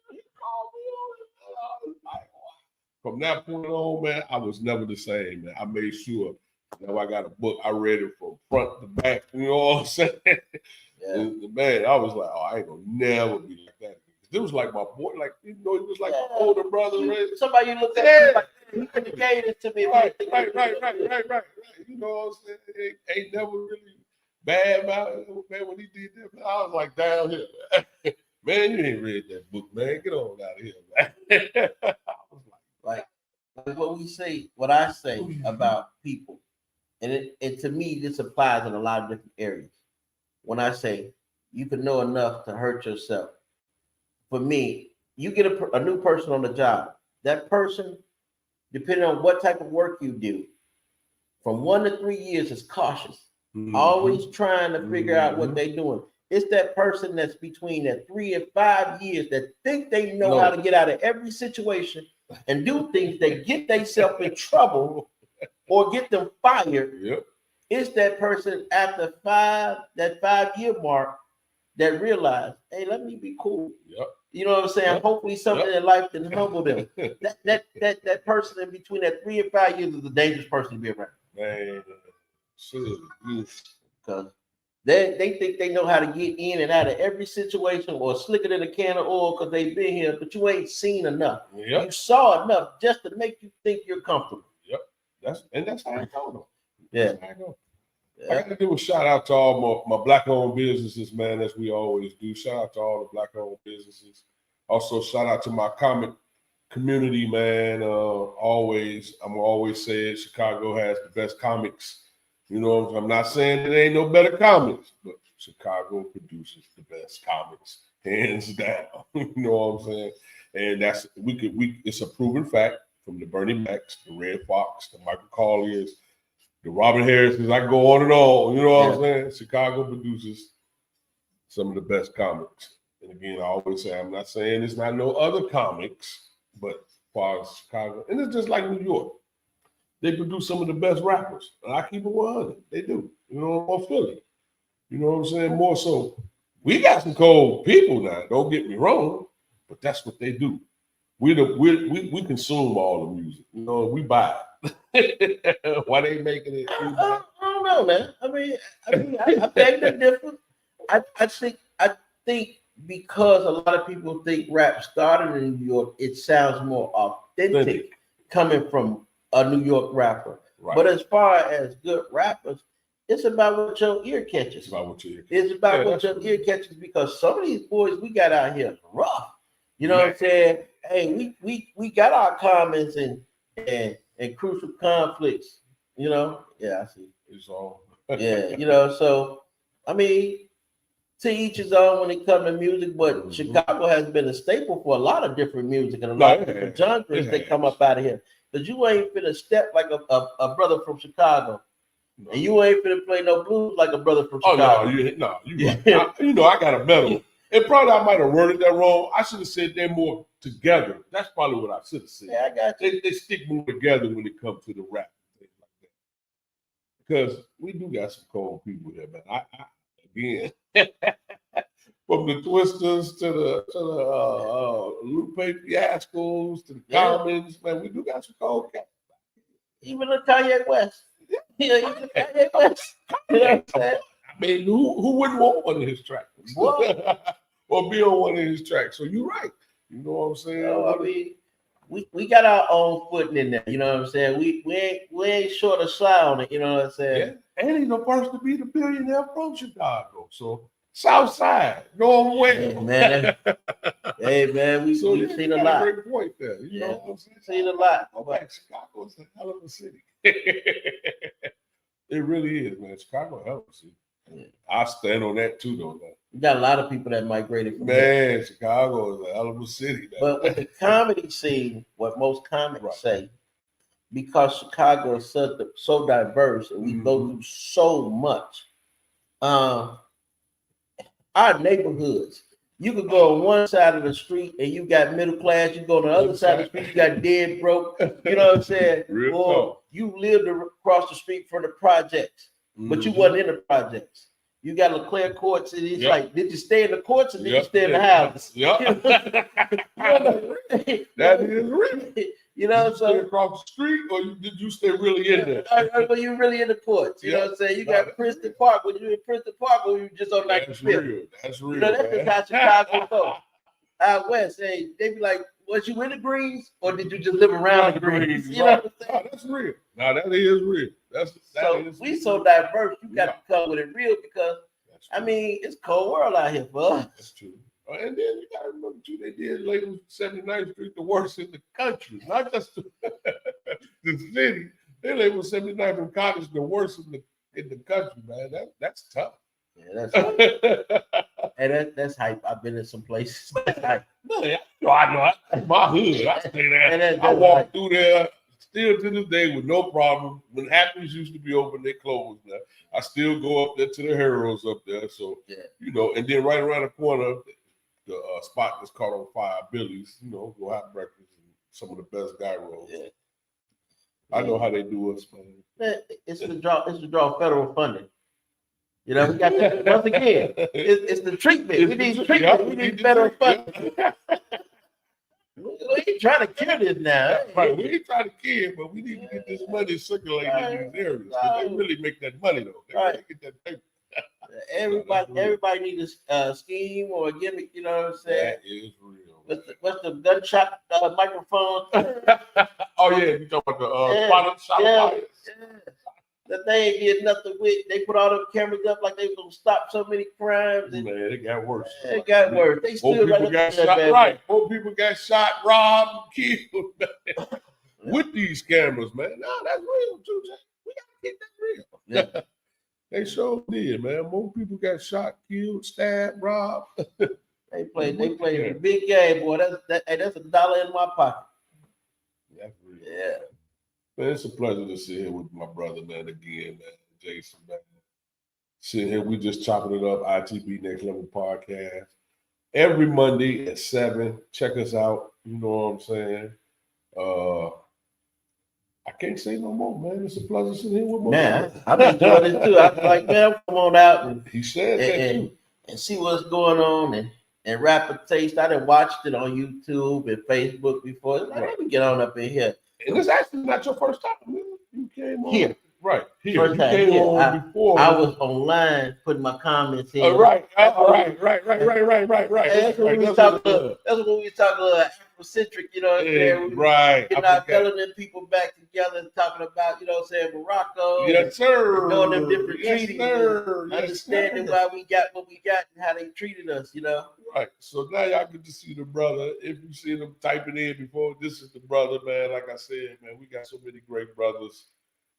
he called me on it. I was like, wow. From that point on, man, I was never the same, man. I made sure now I got a book. I read it from front to back. You know what I'm saying? Yeah. And, man, I was like, oh, I ain't gonna never be like that. It was like my boy, like, you know, he was like my older brother. Right? Somebody you look at, like, he could have gave this to me. Right. You know what I'm saying? Ain't never really bad about it, man. When he did that, man, I was like, down here, man. Man, you ain't read that book, man. Get on out of here, man. I was like what I say about people, and to me, this applies in a lot of different areas. When I say you can know enough to hurt yourself, for me, you get a new person on the job. That person, depending on what type of work you do, from 1 to 3 years is cautious, always trying to figure out what they're doing. It's that person that's between that 3 and 5 years that think they know how to get out of every situation and do things that get themselves in trouble or get them fired. Yep. It's that person after that 5 year mark that realize, hey, let me be cool. Yep. You know what I'm saying? Yep. Hopefully something in life can humble them. that person in between that 3 and 5 years is a dangerous person to be around. Man, because they think they know how to get in and out of every situation or slicker than a can of oil because they've been here, but you ain't seen enough. Yep. You saw enough just to make you think you're comfortable. Yep. That's how I go though. Yeah. That's how I go. I got to do a shout out to all my black-owned businesses, man, as we always do. Shout out to all the black-owned businesses. Also, shout out to my comic community, man. I'm always say it, Chicago has the best comics. You know, I'm not saying there ain't no better comics, but Chicago produces the best comics, hands down. You know what I'm saying? And that's it's a proven fact from the Bernie Macs, the Red Fox, the Michael Colliers, the Robin Harris's. I go on and on. You know what I'm saying? Chicago produces some of the best comics. And again, I always say I'm not saying there's not no other comics, but as far as Chicago, and it's just like New York. They produce some of the best rappers. And I keep it 100. They do. You know, or Philly. You know what I'm saying? More so. We got some cold people now. Don't get me wrong, but that's what they do. We consume all the music. You know, we buy it. Why they making it? I don't know, man. I beg to differ. I think because a lot of people think rap started in New York, it sounds more authentic coming from a New York rapper. Right. But as far as good rappers, it's about what your ear catches. It's about what your ear catches because some of these boys we got out here rough. You know what I'm saying? Hey, we got our comments and crucial conflicts. You know? Yeah, I see. It's all. Yeah, you know. So I mean, to each his own when it comes to music, but Chicago has been a staple for a lot of different music and a lot of different genres that come up out of here. Because you ain't finna step like a brother from Chicago. No. And you ain't finna play no blues like a brother from Chicago. Oh, no, you right. I got a medal. And probably I might have worded that wrong. I should have said they're more together. That's probably what I should have said. Yeah, I got you. They stick more together when it comes to the rap and things like that. Because we do got some cold people here, man. Again, from the Twisters to the Lupe Fiascos to the Commons, man, we do got some cold cats. Even the Kanye West. Yeah, even the Kanye West. You know what I'm saying? I mean, who wouldn't want one of his tracks? Or be on one of his tracks? So you're right. You know what I'm saying? I mean, we got our own footing in there. You know what I'm saying? We ain't short of sly on it. You know what I'm saying? Yeah. And he's the first to be the billionaire from Chicago. So South Side, going well. Hey, man. Hey, man, we've seen a lot. Great point there. You know what I'm saying? Seen a lot. Chicago's a hell of a city. It really is, man. Chicago, hell of a city. Yeah. I stand on that too, though. Man. We got a lot of people that migrated from there. Chicago is a hell of a city. Man. But with the comedy scene, what most comics say, because Chicago is so diverse and we go through so much, our neighborhoods, you could go on one side of the street and you got middle class, you go on the other side of the street, you got dead broke, you know what I'm saying? Or you lived across the street from the projects. but you wasn't in the projects. You got LeClaire courts, and it's like, did you stay in the courts or did you stay in the houses? Yep. That is real. You know, did you stay across the street, or did you stay really in there? Were you really in the courts? You know what I'm saying? You got Princeton Park. Were you in Princeton Park, or were you just on like the fifth? Real. That's real. You know, that's just how Chicago goes. Out west, hey, they be like, was you in the Greens, or did you just live around the Greens? You know what I'm saying? Oh, that's real. No, that is real. We so diverse. You got to come with it real because I mean it's cold world out here for us. That's true. And then you got to remember too, they did label 79th Street the worst in the country, not just the city. They labeled 79th and College the worst in the country, man. That's tough. Yeah, that's hype. And that's hype. I've been in some places. That's hype. No, I know. That's my hood. I stay there. I walk through there still to this day with no problem. When Happy's used to be open, they closed now. I still go up there to the Heroes up there. So, you know, and then right around the corner, the spot that's caught on fire, Billy's, you know, go have breakfast and some of the best guy rolls. Yeah. I know how they do us, man. It's to draw federal funding. You know, we got to, once again, it's the treatment. We need treatment. We need better funding. We ain't trying to cure this now. Right, we ain't trying to cure, but we need to get this money circulating in these areas. They really make that money, though. They really get that paper. Everybody needs a scheme or a gimmick, you know what I'm saying? That is real. What's the gunshot microphone? Oh, yeah, you talking about the shot fires. That they ain't did nothing with. They put all them cameras up like they were gonna stop so many crimes. And, man, it got worse. It got worse. They still people got shot. Right, more people got shot, robbed, killed with these cameras, man. No, that's real too. We gotta keep that real. Yeah. They sure did, man. More people got shot, killed, stabbed, robbed. They played a big game, boy. That's $1 in my pocket. That's real. Yeah. Man, it's a pleasure to sit here with my brother, man, again, man, Jason, man. Sitting here, we just chopping it up, I.T.B Next Level Podcast. Every Monday at 7. Check us out. You know what I'm saying? I can't say no more, man. It's a pleasure sitting here with my brother. I've enjoyed it too. I was like, man, come on out and he said that and see what's going on and Rapper Taste. I done watched it on YouTube and Facebook before. Like, let me get on up in here. And it's actually not your first time. You came on here. Right. Here. First you time came here. on before. I was online putting my comments in. Right. That's what we was talking about Afrocentric, you know what I'm saying? Right. Getting our melanin people back together and talking about, you know what I'm saying, Morocco. Yes, sir. Knowing them different treaties. Sir. Understanding why we got what we got and how they treated us, you know? Right. So now y'all get to see the brother. If you see them typing in before, this is the brother, man. Like I said, man, we got so many great brothers,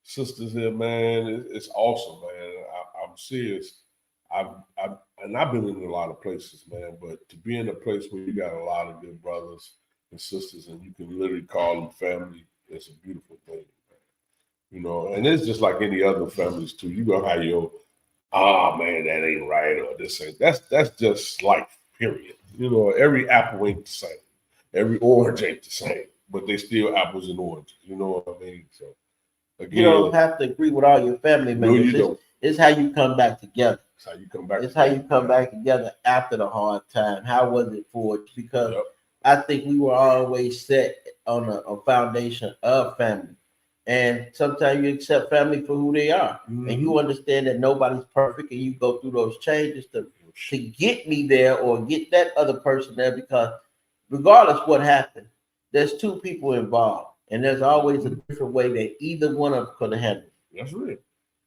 sisters here, man. It's awesome, man. I'm serious. I've been in a lot of places, man, but to be in a place where you got a lot of good brothers and sisters and you can literally call them family, it's a beautiful thing, man. You know, and it's just like any other families too. You go have your, man, that ain't right, or this ain't. That's just life, period. You know, every apple ain't the same. Every orange ain't the same, but they still apples and oranges. You know what I mean? So again, you don't have to agree with all your family members. No, you don't. It's how you come back together. It's how you come back. It's how you come back together after the hard time. How was it for you? Because I think we were always set on a foundation of family. And sometimes you accept family for who they are. Mm-hmm. And you understand that nobody's perfect and you go through those changes to get me there or get that other person there, because regardless what happened, there's two people involved. And there's always a different way that either one of them could have handled it. That's real.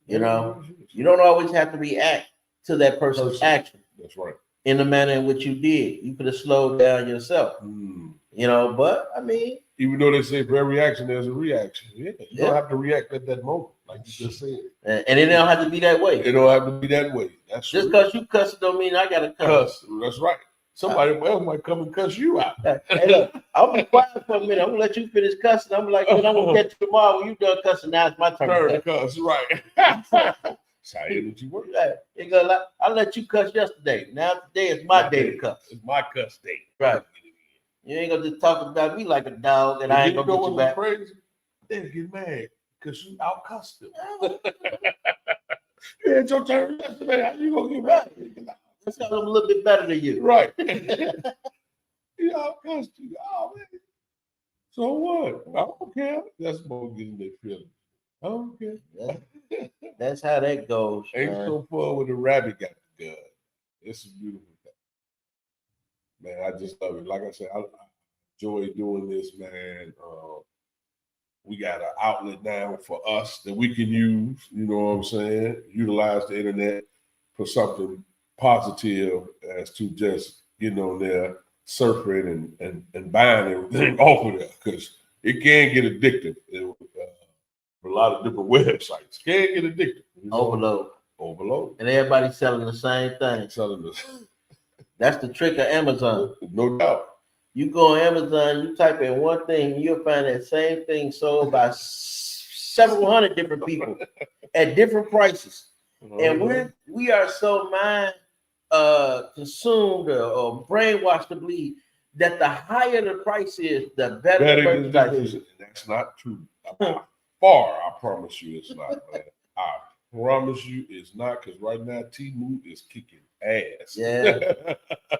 You know, you don't always have to react to that person's action. That's right. In the manner in which you did. You could have slowed down yourself. You know, but I mean, even though they say for every action there's a reaction. You don't have to react at that moment, like you just said. And it don't have to be that way. It don't have to be that way. That's just because you cuss don't mean I gotta cuss. That's right. Somebody else might come and cuss you out. Hey, look, I'll be quiet for a minute. I'm gonna let you finish cussing. I'm like, I'm gonna catch you tomorrow when you done cussing. Now it's my turn to cuss. Right. That's how energy works. I'll let you cuss yesterday. Now today is my day to cuss. It's my cuss day. Right. You ain't gonna just talk about me like a dog, and I ain't gonna get you back. Crazy? They get mad because you out cussed them. You had your turn yesterday. How you gonna get back? That's because I'm a little bit better than you. Right. You know, oh, man. So what? I don't care. That's more getting their feelings. I don't care. That's how that goes. Ain't so fun when the rabbit got the gun. It's a beautiful thing. Man, I just love it. Like I said, I enjoy doing this, man. We got an outlet now for us that we can use, you know what I'm saying? Utilize the internet for something positive as to just getting on there, surfing and buying everything off of there, because it can get addictive. A lot of different websites can get addictive. You know? Overload. And everybody's selling the same thing. That's the trick of Amazon. No doubt. You go on Amazon, you type in one thing, you'll find that same thing sold by several hundred different people at different prices. And we are so consumed or brainwashed to believe that the higher the price is, the better the merchandise is. That's not true. I promise you it's not, man. I promise you it's not, because right now T-Move is kicking ass. Yeah.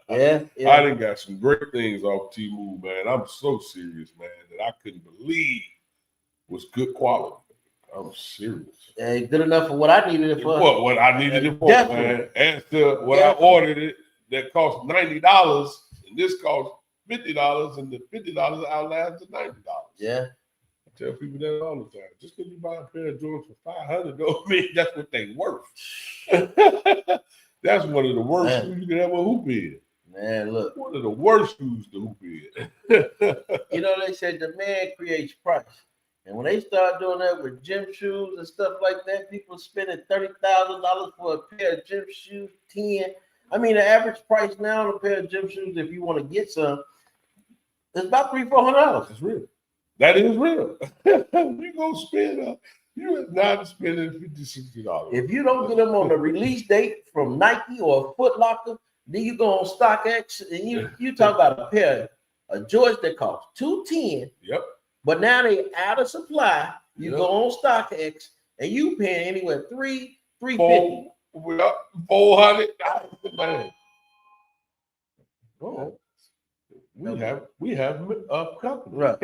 I done got some great things off T-Move, man. I'm so serious, man, that I couldn't believe was good quality. I'm serious. Yeah, good enough for what I needed it for. What I needed it for, man. As to what I ordered it, that cost $90, and this cost $50, and the $50 outlasts the $90. Yeah. I tell people that all the time. Just because you buy a pair of Jordans for $500 don't mean that's what they worth. That's one of the worst shoes you can ever hoop in. Man, look. One of the worst shoes to hoop in. You know, they said demand creates price. And when they start doing that with gym shoes and stuff like that, people spending $30,000 for a pair of gym shoes, 10. I mean, the average price now on a pair of gym shoes, if you want to get some, it's about $300-400. That's real. That is real. You go spend you are not spending $50-60. If you don't get them on the release date from Nike or Foot Locker, then you go on StockX and you talk about a pair of Jordans that cost $210. Yep. But now they out of supply. You go on StockX and you pay anywhere $350. $400. Man. Oh, we have a company. Right.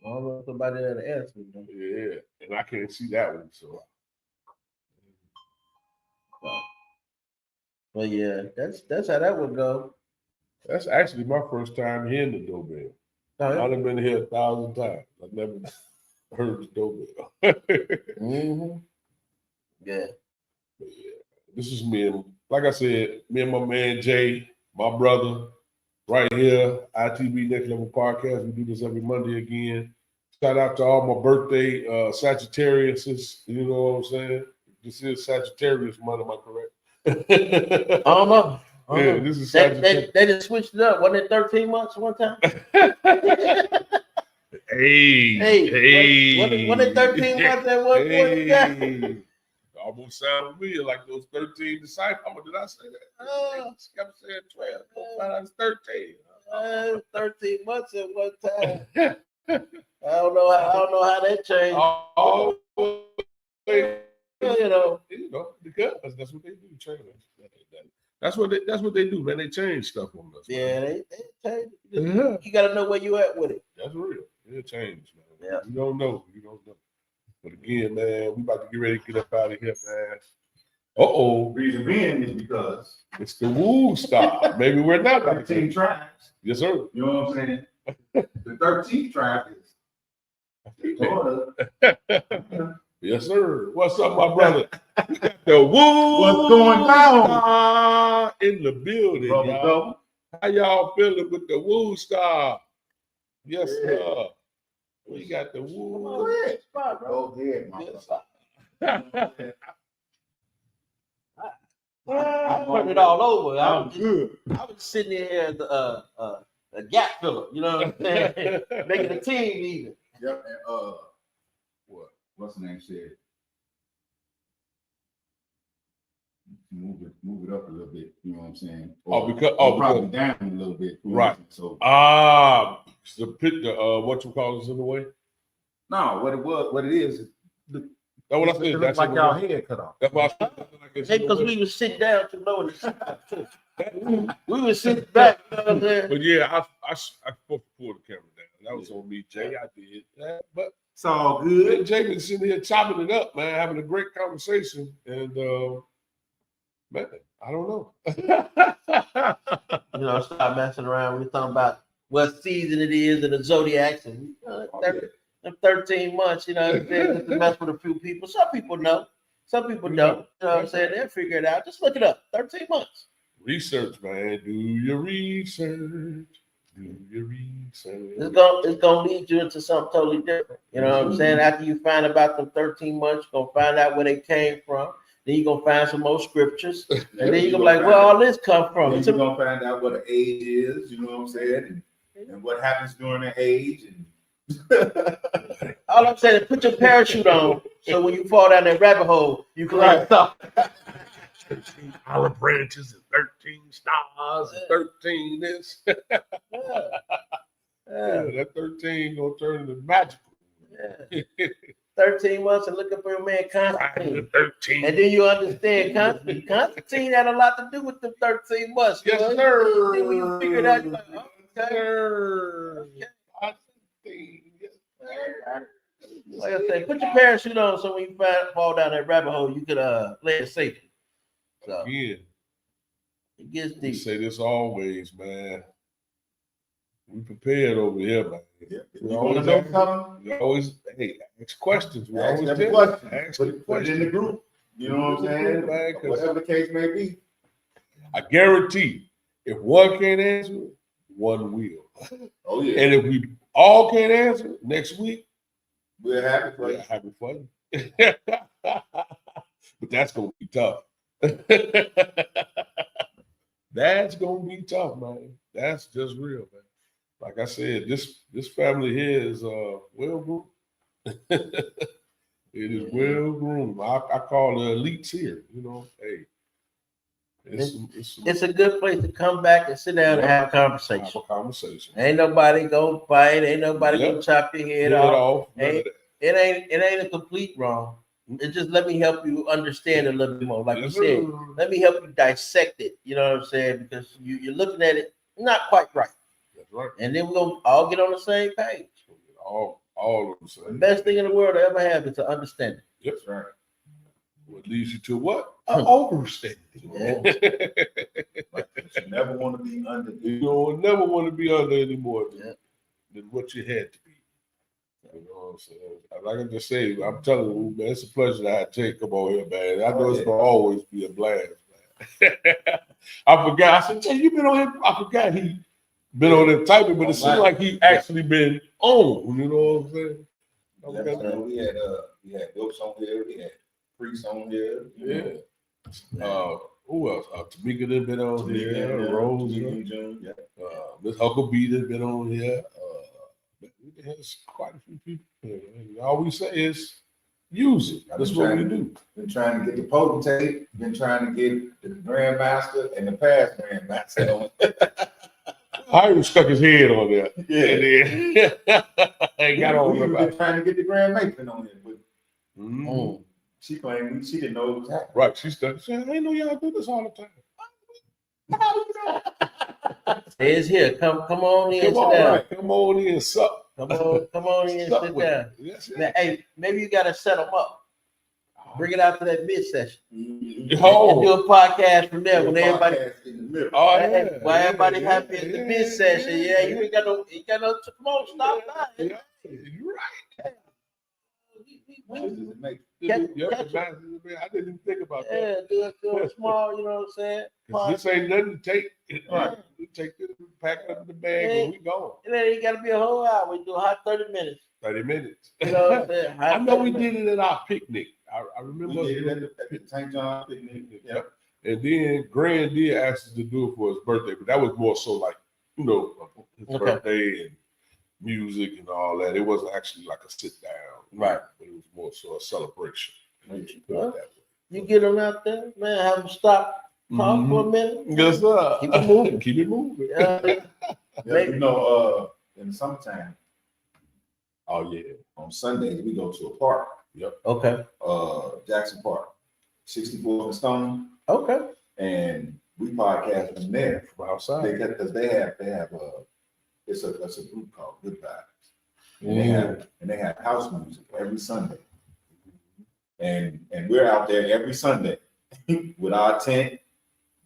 I don't know if somebody had an answer. Yeah, and I can't see that one. So, well, yeah, that's how that would go. That's actually my first time hearing the doorbell. I've been here 1,000 times. I've never heard the doorbell. Mm-hmm. Yeah. This is me and, like I said, me and my man Jay, my brother, right here, I.T.B Next Level Podcast. We do this every Monday again. Shout out to all my birthday Sagittariuses. You know what I'm saying? This is Sagittarius month, am I correct? I don't know. Yeah, this is Sagittarius. They just switched it up. Wasn't it 13 months one time? Hey. Wasn't it 13 months at one point? Almost sound weird, like those 13 disciples. Did I say that? I kept saying 12. Find out it's 13. 13 months at one time. I don't know how that changed. You know, because that's what they do, train us. That's what they do, man. They change stuff on us. Yeah, they change. You got to know where you at with it. That's real. It change, man. Yeah. You don't know. But again, man, we about to get ready to get up out of here, man. Reason being is because it's the Woo Star. Maybe we're not 13 tribes. Yes, sir. You know what I'm saying? The 13th tribe is Florida. Yes, sir. What's up, my brother? We got the Woo. What's going down in the building, y'all? How y'all feeling with the Woo Star? Yes, sir. We got the Woo. Go ahead, my I put it all over. I was sitting here as a gap filler, you know what I'm saying? Making a team even. Yep. And what's the name said? Move it up a little bit. You know what I'm saying? Probably down a little bit. Right. So the pit. What you call is in the way. No, what it is. That's what I It said. look That's like what y'all head cut off. That's why I said. Like Maybe because we was sitting down too low in the seat. We was sitting back. You know what I'm saying? But yeah, I supposed to pull the camera down. That was on me, Jay. I did that. But It's all me good. and Jay been sitting here chopping it up, man, having a great conversation. And man, I don't know. You know, start messing around. We're talking about what season it is in the zodiacs and them 13 months, you know what I'm saying? Just to mess with a few people. Some people know. Some people don't. You know what I'm saying? They'll figure it out. Just look it up. 13 months. Research, man. Do your research. Do your research. It's gonna lead you into something totally different. You know what I'm saying? After you find about them 13 months, you're gonna find out where they came from. Then you're gonna find some more scriptures. And then you're gonna be like, where all this come from? Then you're gonna find out what the age is, you know what I'm saying? And what happens during the age. And All I'm saying is put your parachute on so when you fall down that rabbit hole, you can rise up. 13 olive branches and 13 stars and 13 this. Yeah. Yeah, that 13 gonna turn into magical. Yeah. 13 months and look up for your man Friday Constantine. the 13th. And then you understand Constantine had a lot to do with the 13 months. Yes, know? sir. Then when you figure it out, you're like, oh, Yes, okay. sir. Okay. Constantine. Yes, sir. Like I said, put your parachute on so when you fall down that rabbit hole, you could land safely. So Again, it gets we deep. say this always, man. We prepared over here, man. you We wanna always know ask, something? we always ask questions. We Ask always them tell questions. Ask Put them it in questions. the group. You know what I'm saying? Man, 'cause Whatever the case may be. I guarantee if one can't answer it, one will. Oh yeah. And if we all can't answer it, next week, We're happy for we're you. happy for you. But that's gonna be tough. That's gonna be tough, man. That's just real, man. Like I said, this family here is well groomed. It is well groomed. I call the elites here. You know, hey, It's a good place to come back and sit down and have a conversation. Have a conversation. Ain't nobody gonna fight. Ain't nobody gonna chop your head off. None of that. It ain't a complete wrong. It just let me help you understand a little bit more. Like you Yes, said, sir. let me help you dissect it. You know what I'm saying? Because you're looking at it not quite right. That's right. And then we're gonna all get on the same page. All of them say. The best thing in the world to ever have is to understand it. Yep. That's right. What leads you to what? Overstanding. Yeah. But you never want to be under. You don't never want to be under anymore Yeah. than what you had to be. You know what I'm saying? Like I just say, I'm telling you, man, it's a pleasure to have Jake come on here, man. I know it's gonna always be a blast, man. I forgot. I said, Jay, you been on here? I forgot he been on there typing, but it seemed like he actually been on. You know what I'm saying? I Yeah, forgot that. we had Wilkes on here. We had Priest on here. Yeah. Who else? Tamika done been on here. Rose. Yeah. Miss Huckabee done been on here. There's quite a few people here. And all we say is use it. That's what we do. Been trying to get the potentate, been trying to get the grandmaster and the past grandmaster on. Hiram stuck his head on there. Yeah. And then ain't got on We about been trying to get the grand matron on here, but it. she claimed she didn't know what was happening. Right, she stuck. She said, I ain't know y'all do this all the time. It's here. Come on in. Come Sit on, down. right. Come on in, sup. Come on in. Sup Sit with down. it. Yes, Now, hey, maybe you gotta set them up. Bring it out to that mid session. And Oh, do a podcast from there when The everybody. podcast in the middle. oh Hey, yeah. why everybody yeah, happy at the mid session? Yeah, you ain't got no. Come on, stop by. Yeah, you're right. I didn't even think about that. Yeah, do it small. You know what I'm saying? 'Cause this ain't nothing to take. Right. We take this, pack it up in the bag, and we gone. It ain't got to be a whole hour. We do a hot 30 minutes. 30 minutes. You know what I'm saying? I know we did it at our picnic. I remember. We did it at the St. John picnic. Yeah. And then Grand did ask us to do it for his birthday, but that was more so like, you know, his birthday and music and all that. It wasn't actually like a sit down. Right. But it was more so a celebration. Well, you get them out there, man, have them stop, talk for a minute. Yes, sir. Keep it moving. Keep it moving. Yeah, you know, in the summertime, Oh, yeah. on Sundays, we go to a park. Yep. Okay. Jackson Park, 64th and Stone, Okay. and we podcast from there. From outside. Because they have it's a group called Good Vibes. And they have house music every Sunday. And we're out there every Sunday with our tent.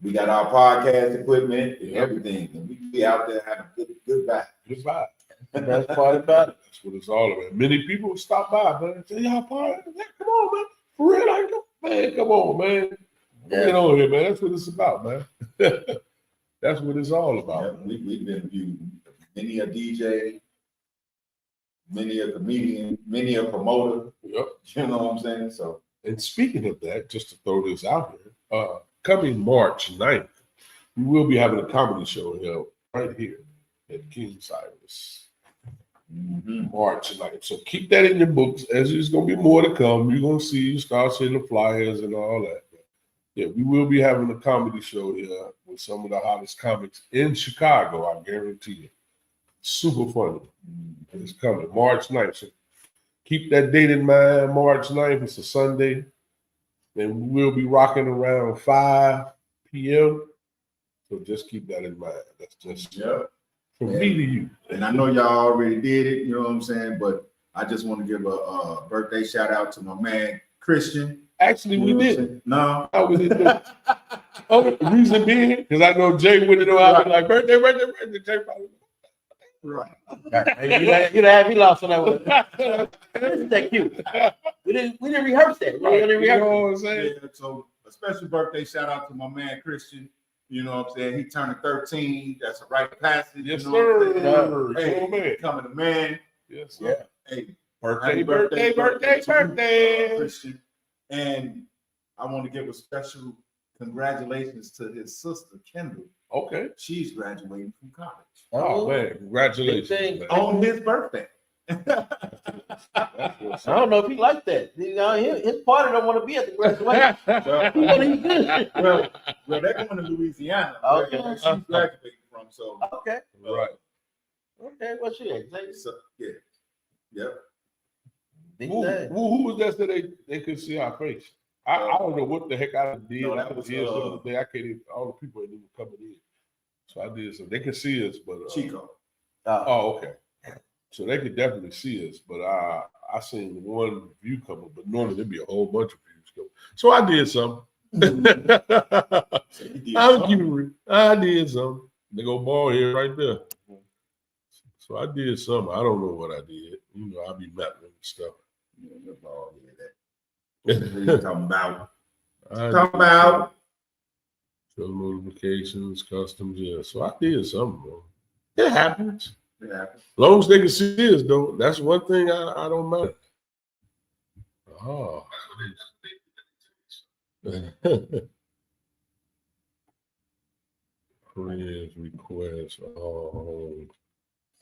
We got our podcast equipment and everything. And we be out there having good vibe. Good vibe. That's part about it. That's what it's all about. Many people stop by, man. Say, y'all party? Come on, man. For real, man, come on, man. Get on here, man. That's what it's about, man. That's what it's all about. Yeah, we've been viewed. Many a DJ, many a comedian, many a promoter. Yep. You know what I'm saying? So, and speaking of that, just to throw this out here, coming March 9th, we will be having a comedy show held right here at King's Iris. March 9th. So keep that in your books. As there's going to be more to come. You're going to see, you start seeing the flyers and all that. But yeah, we will be having a comedy show here with some of the hottest comics in Chicago, I guarantee you. Super funny. It's coming March 9th. So keep that date in mind. March 9th. It's a Sunday. And we will be rocking around 5 p.m. So just keep that in mind. That's just from me to you. And I know y'all already did it, you know what I'm saying? But I just want to give a birthday shout out to my man, Christian. Actually, we did. No. We didn't do it. Oh, the reason being, because I know Jay wouldn't know. I'd be like, birthday. Jay probably. Right. You know, have me lost on that one. Isn't that cute? We didn't rehearse that. Right. You know what I'm saying? Yeah, so a special birthday shout out to my man Christian. You know what I'm saying? He turned 13. That's a rite of passage. Yes, you know sir. Hey, man. Coming a man. Yes, sir. Yeah. Hey, Birthday. Christian. And I want to give a special congratulations to his sister, Kendall. Okay. She's graduating from college. Oh, man. Congratulations. Man. On his birthday. I don't know if he liked that. You know, his party don't want to be at the graduation. Well, they're going to Louisiana. Okay. Where she's graduating from. So okay. Right. Okay. What's she at? So, yeah. Yep. Who was that so they could see our face? I don't know what the heck I did. No, I did something today. I can't even, all the people ain't even coming in. So I did something. They could see us, but Chico. Oh, okay. So they could definitely see us, but I seen one view coming, but normally there'd be a whole bunch of views coming. So I did something. I'm keeping real. I did something. They go ball here right there. So I did something. I don't know what I did. You know, I be battling and stuff. Yeah, ball here. That. Talking about. Show notifications, customs, yeah. So I did something, bro. It happens. Yeah. As long as they can see us, though, that's one thing I don't mind. Oh. Friends request. Oh.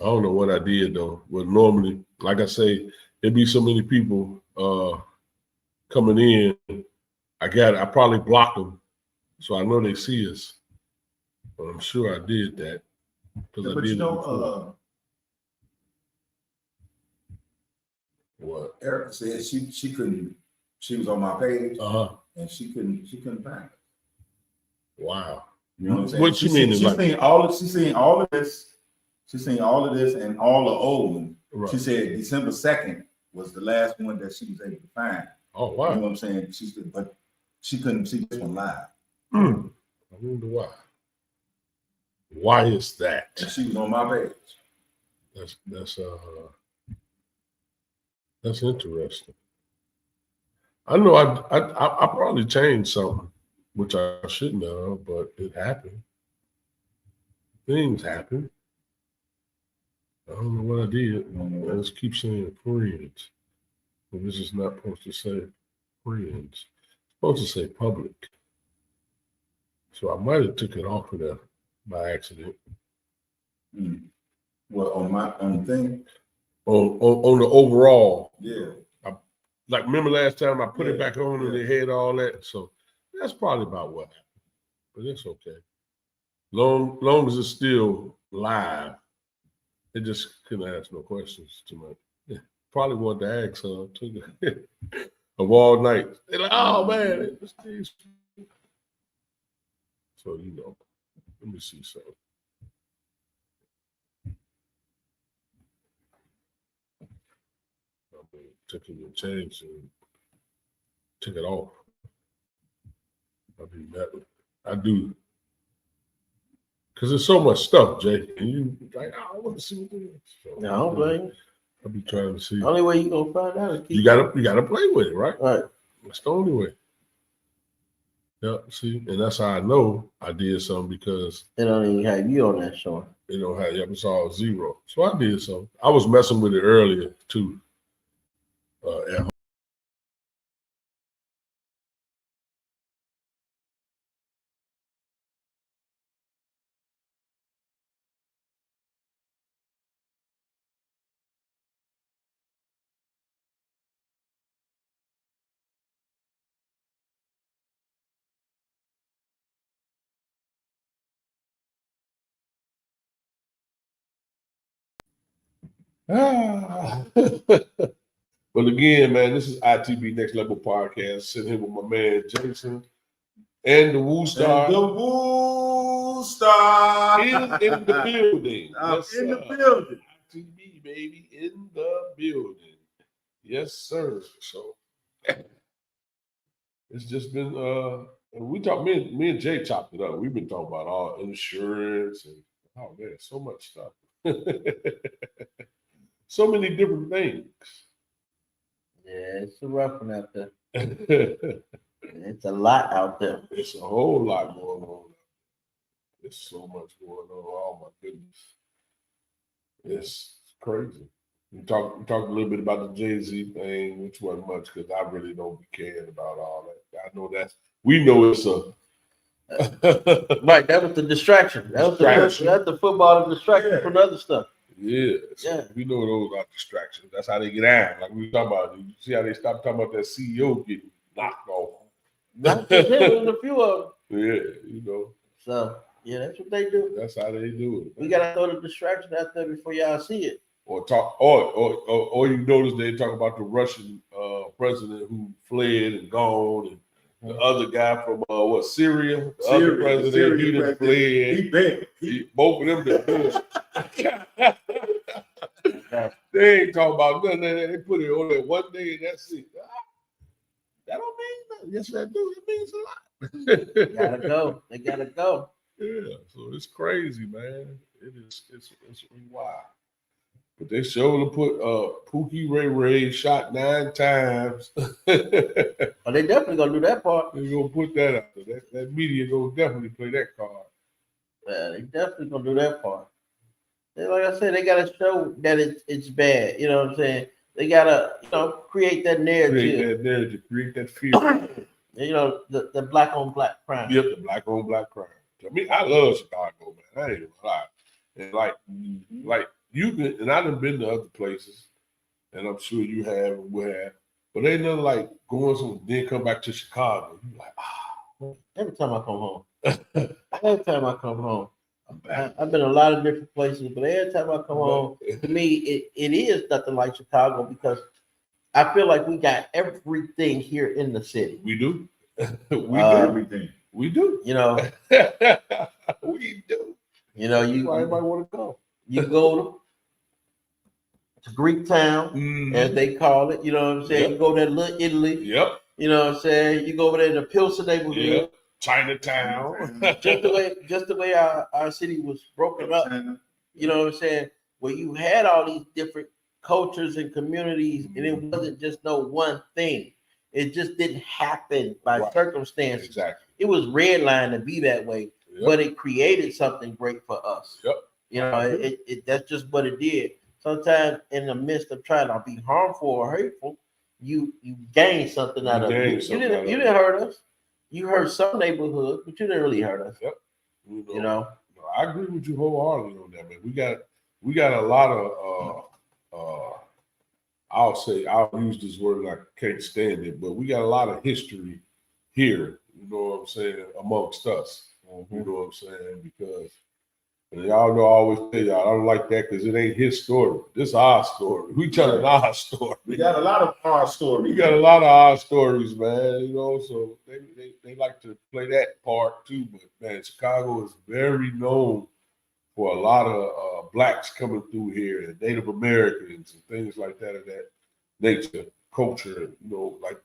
I don't know what I did, though. But normally, like I say, there'd be so many people coming in. I probably blocked them, so I know they see us. But I'm sure I did that. Yeah, but you know, what? Erica said she couldn't. She was on my page, and she couldn't find it. Wow. You know what I'm saying? What you mean? She's seen all of this. She's seen all of this and all the old ones. Right. She said December 2nd was the last one that she was able to find. Oh wow! You know what I'm saying? But she couldn't see this one live. I wonder why. Why is that? And she was on my page. That's interesting. I know I probably changed something, which I shouldn't have, but it happened. Things happen. I don't know what I did. I just keep saying friends. But this is not supposed to say friends. It's supposed to say public. So I might have took it off of there by accident. Well, on the thing? On the overall. Yeah. Like remember last time I put it back on and it had all that. So that's probably about what happened. But it's okay. Long as it's still live, they just couldn't ask no questions too much. Yeah. probably want to ask her too. Of all nights. They're like, oh man, it's these. So let me see something. I mean, taking your change and take it off. I mean that I do. Cause there's so much stuff, Jay. And you like, I want to see what it is. So, No, I don't blame you. I'll be trying to see. The only way you gonna find out is keep You gotta play with it, right? right. That's the only way. Yeah, see, and that's how I know I did something because They don't even have you on that show. they don't have it's all zero. So I did something. I was messing with it earlier too. At home. But again, man, this is I.T.B Next Level Podcast. Sitting here with my man Jason and the Woo Star The Woo Star in the building. I'm Yes, in the sir. building. I.T.B, baby, in the building. Yes, sir. So it's just been we talked me and Jay chopped it up. We've been talking about all insurance and oh man, so much stuff. So many different things. Yeah, it's a rough one out there. It's It's a lot out there. a whole lot going on. There's so much going on. Oh my goodness. It's crazy. We talked a little bit about the Jay-Z thing, which wasn't much because I really don't be caring about all that. I know we know it's a Right, that was the distraction. That's the football distraction from other stuff. Yeah, Yeah. we know those are distractions. That's how they get out. Like we were talking about, you see how they stopped talking about that CEO getting knocked off. Not just him, and a few of them. Yeah, So yeah, that's what they do. that's how they do it. We gotta throw the distraction out there before y'all see it. Or you notice they talk about the Russian president who fled and gone, and the other guy from Syria, the other president, he done fled. He bad. Both of them been They ain't talking about nothing. They put it on there one day and that's it. That don't mean nothing. Yes, that do. It means a lot. They gotta go. They gotta go. Yeah, so it's crazy, man. It's wild. But they sure to put Pookie Ray shot 9 times. They're Oh, they definitely gonna do that part. gonna put that out there. That media gonna definitely play that card. Yeah, they definitely gonna do that part. And like I said, they gotta show that it's bad. You know what I'm saying? They gotta create that narrative. Create that fear. The black on black crime. Yep, the black on black crime. I mean, I love Chicago, man. I ain't gonna lie. And like you've been, and I've been to other places, and I'm sure you have and will have. But ain't nothing like going somewhere, then come back to Chicago. You like, Every time I come home, I've been a lot of different places, but every time I come home, to me, it is nothing like Chicago because I feel like we got everything here in the city. We do. Everything. We do. You know, We do. you Why everybody want to go? you go to Greek town, as they call it. You know what I'm saying? Yep. You go to Little Italy. Yep. You know what I'm saying? You go over there in the Pilsen neighborhood. Yep. Chinatown. just the way our city was broken up. You know what I'm saying? Where you had all these different cultures and communities, and it wasn't just no one thing. It just didn't happen by circumstances. Exactly. It was redlined to be that way, but it created something great for us. Yep. You know, it that's just what it did. Sometimes in the midst of trying to be harmful or hurtful, you gain something out of it. You didn't hurt us. You hurt some neighborhoods, but you didn't really hurt us. Yep. You know. I agree with you wholeheartedly on that, man. We got a lot of I'll use this word, I can't stand it, but we got a lot of history here, you know what I'm saying, amongst us. You know what I'm saying? Because And y'all know I always tell y'all, I don't like that because it ain't his story. This is our story. We telling our story. We got a lot of our stories. We got a lot of our stories, man. You know, so they like to play that part too. But man, Chicago is very known for a lot of blacks coming through here and Native Americans and things like that of that nature, culture. You know, like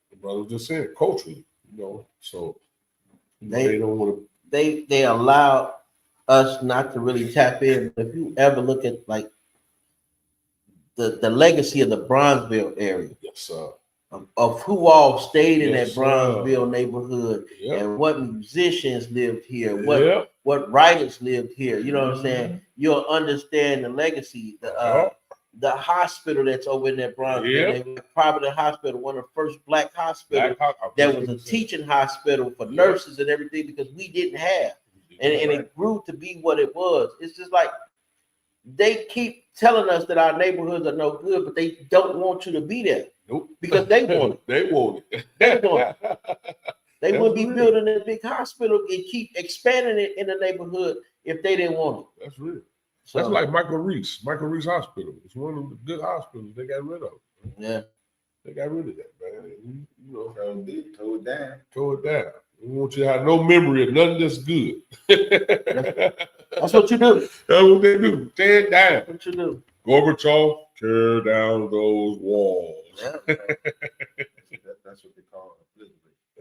the brother just said, culturally. You know, so they don't want to. They allow us not to really tap in. If you ever look at like the legacy of the Bronzeville area, Yes, sir. Of who all stayed in Yes, that Bronzeville neighborhood, Yep. and what musicians lived here, Yep. what writers lived here. You know what I'm Mm-hmm. saying? You'll understand the legacy. The hospital that's over in that Bronzeville, Providence Hospital, one of the first black hospitals that was a teaching hospital for nurses and everything, because we didn't have. And it grew to be what it was. It's just like they keep telling us that our neighborhoods are no good, but they don't want you to be there. Nope. Because they want it. They want it. They want it. They That's wouldn't be real. building that big hospital and keep expanding it in the neighborhood if they didn't want it. That's real. So, That's like Michael Reese Hospital. It's one of the good hospitals they got rid of. yeah. They got rid of that, man. You know, Tore it down. tore it down. We want you to have no memory of nothing that's good. That's what you do. That's what they do. Tear it down. That's what you do. Gorbachev, tear down those walls. Yeah. That's what they call it.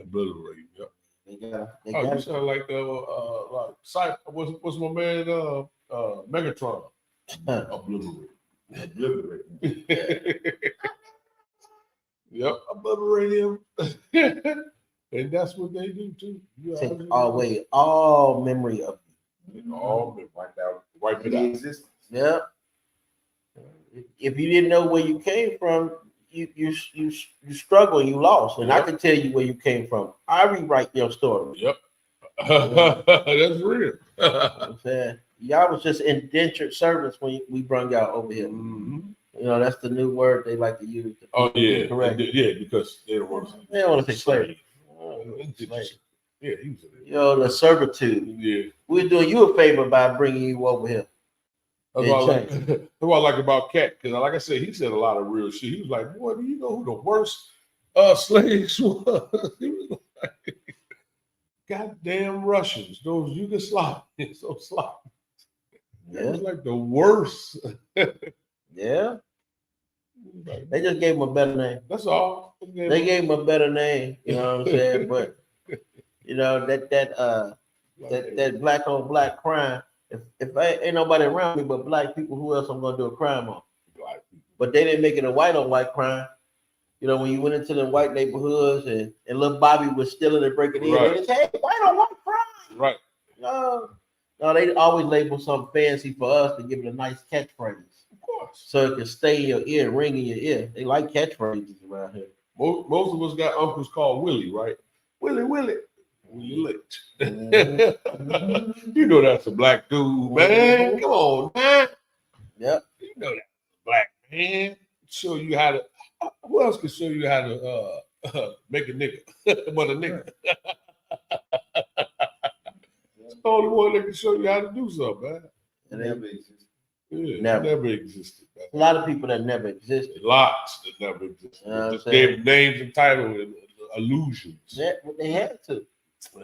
Obliterate. Yep. They Oh, you got sound like what's my man Megatron. Obliterate. Yep, obliterate him. And that's what they do too. take away all memory of all wipe it out. you. Yeah. If you didn't know where you came from, you struggle, you lost. And I can tell you where you came from. I rewrite your story. Yep. That's real. I'm saying y'all was just indentured servants when we brought y'all over here. Mm-hmm. You know, that's the new word they like to use. Oh yeah, correct. Yeah, because they don't want to. They don't want to say slave. Yeah, he was. You know, the servitude. Yeah, We're doing you a favor by bringing you over here. That's what I like about Cat, because like I said, he said a lot of real shit. He was like, "Boy, do you know who the worst slaves was?" He was like, "Goddamn Russians, those Yugoslavians, those Slavs." Yeah. It was like the worst. Yeah. They just gave him a better name. That's all. They gave him a better name. You know what I'm saying? But you know that black on black crime. If I ain't nobody around me but black people, who else I'm gonna do a crime on? Black people. But they didn't make it a white on white crime. You know, when you went into the white neighborhoods and little Bobby was stealing and breaking in, they just say, hey, white on white crime. Right. No, they always label something fancy for us to give it a nice catchphrase. Of course. So it can stay in your ear, ring in your ear. They like catchphrases around here. Most of us got uncles called Willie, right? Willie. Willie Lit. Mm-hmm. You know that's a black dude, man. Come on, man. Yep. You know that's a black man. Show you how to. Who else can show you how to make a nigga? But a nigga. It's the only one that can show you how to do something, man. And Never existed. Yeah, never existed. Man. A lot of people that never existed. Lots that never existed. Just gave names and titles and illusions. They had to.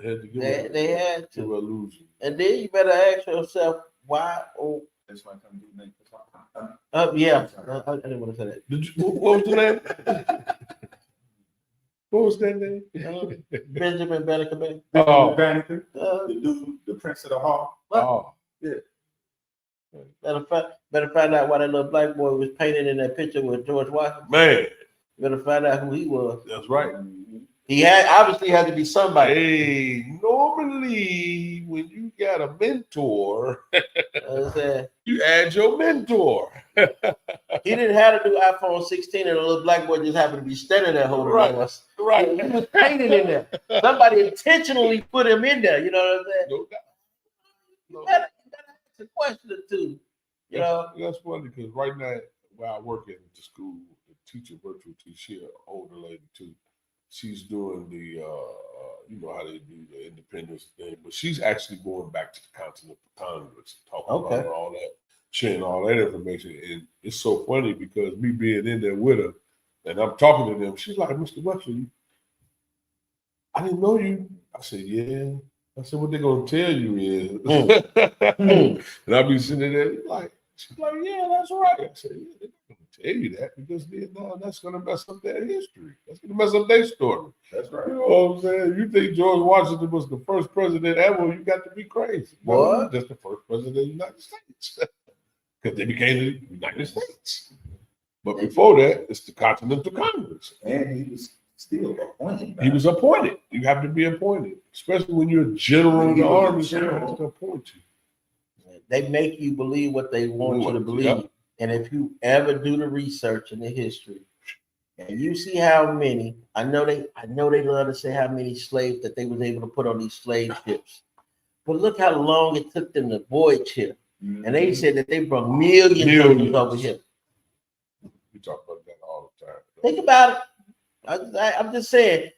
They had to illusion. And then you better ask yourself why. Oh, that's why I come do make the talk. yeah. I didn't want to say that. What was the name? What was that name? Benjamin Banneker. Oh, Banneker, the dude, the Prince of the Hall. Oh, yeah. Better find out why that little black boy was painted in that picture with George Washington. Man, better find out who he was. That's right. He obviously had to be somebody. Hey, normally when you got a mentor, you add your mentor. He didn't have to do iPhone 16, and a little black boy just happened to be standing there holding us. Right. He was painted in there. Somebody intentionally put him in there. You know what I'm saying? No doubt. You gotta ask a question or two. You know? That's funny because right now, where I work at the school, the teacher, virtual teacher, older lady too. she's doing the you know how they do the independence thing, but she's actually going back to the Continental Congress, talking about all that, sharing all that information. And it's so funny because me being in there with her, and I'm talking to them, she's like, Mr. Wexler, I didn't know you. I said, yeah. I said, what they're gonna tell you is, and I'll be sitting there like, she's like, yeah, that's right. I said, yeah, they're not gonna tell you that because that's gonna mess up their history. That's gonna mess up their story. That's right. You know what I'm saying? You think George Washington was the first president ever? You got to be crazy. What? That's the first president of the United States because they became the United States. But before that, it's the Continental Congress, and he was still appointed. He was appointed. You have to be appointed, especially when you're a general in the army. They have to appoint you. They make you believe what they want you to believe. Yep. And if you ever do the research in the history, and you see how many, I know they love to say how many slaves that they was able to put on these slave ships. But look how long it took them to voyage here. Mm-hmm. And they said that they brought millions over here. We talk about that all the time. Think about it. I'm just saying,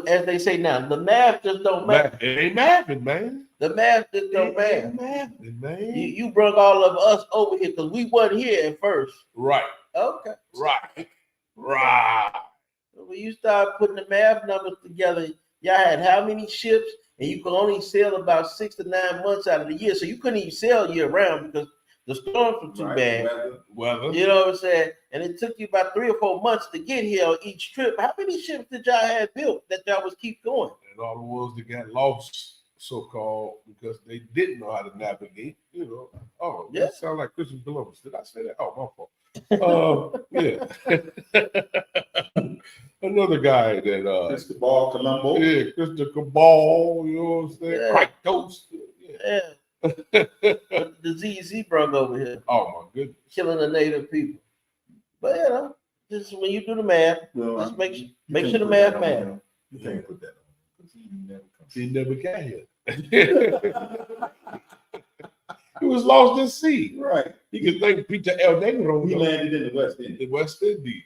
as they say now, the math just don't matter. It ain't mathing, man. The math just don't matter. Mathing, man. You brought all of us over here because we wasn't here at first. Right. Okay. Right. When you start putting the math numbers together, y'all had how many ships, and you could only sail about 6 to 9 months out of the year, so you couldn't even sail year round because the storms were too bad. Weather. You know what I'm saying? And it took you about 3 or 4 months to get here on each trip. How many ships did y'all have built that y'all was keep going? And all the ones that got lost, so-called, because they didn't know how to navigate. You know. Oh, yeah. That sounds like Christopher Columbus. Did I say that? Oh, my fault. Yeah. Another guy that Christopher Colombo. Yeah, Christopher Ball. You know what I'm saying? Yeah. Crack toast. Yeah. The disease he brought over here. Oh my goodness. Killing the native people. But you know, just when you do the math, just make sure the math math. You can't put that on because he never got here. He was lost at sea. Right. You can thank Peter El Negro. He landed in the West Indies. The West Indies.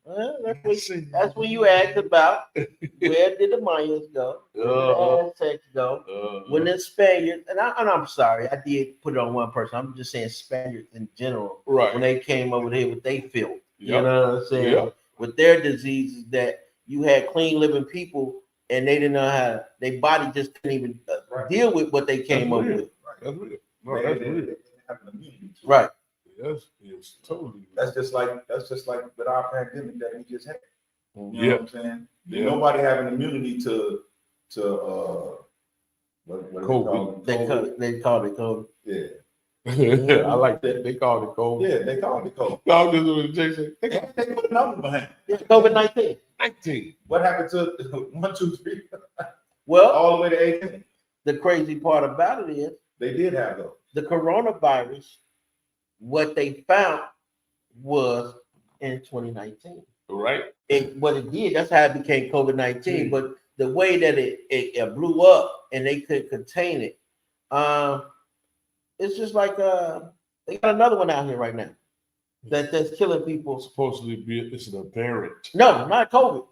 Well, that's when you asked about where did the Mayans go, where did the Aztecs go, when the Spaniards, and I'm sorry, I did put it on one person. I'm just saying Spaniards in general. Right. When they came over here with their filth, you know what I'm saying? With their diseases that you had clean living people and they didn't know how, their body just couldn't even deal with what they came up with. Right. That's real. No, that's real. Right. Yes, it's totally. That's just like with our pandemic that we just had. You know what I'm saying? Yeah. Nobody have an immunity to what COVID. They called it COVID. Yeah. I like that. They called it COVID. Yeah, they called it COVID. No, this is what Jason. They put a number behind. Yeah, COVID-19. 19. What happened to 1, 2, 3? Well, all the way to 18. The crazy part about it is they did have those. The coronavirus. What they found was in 2019. Right. What it did, that's how it became COVID-19. But the way that it blew up and they could contain it, it's just like they got another one out here right now that's killing people. Supposedly it's an variant. No, not COVID.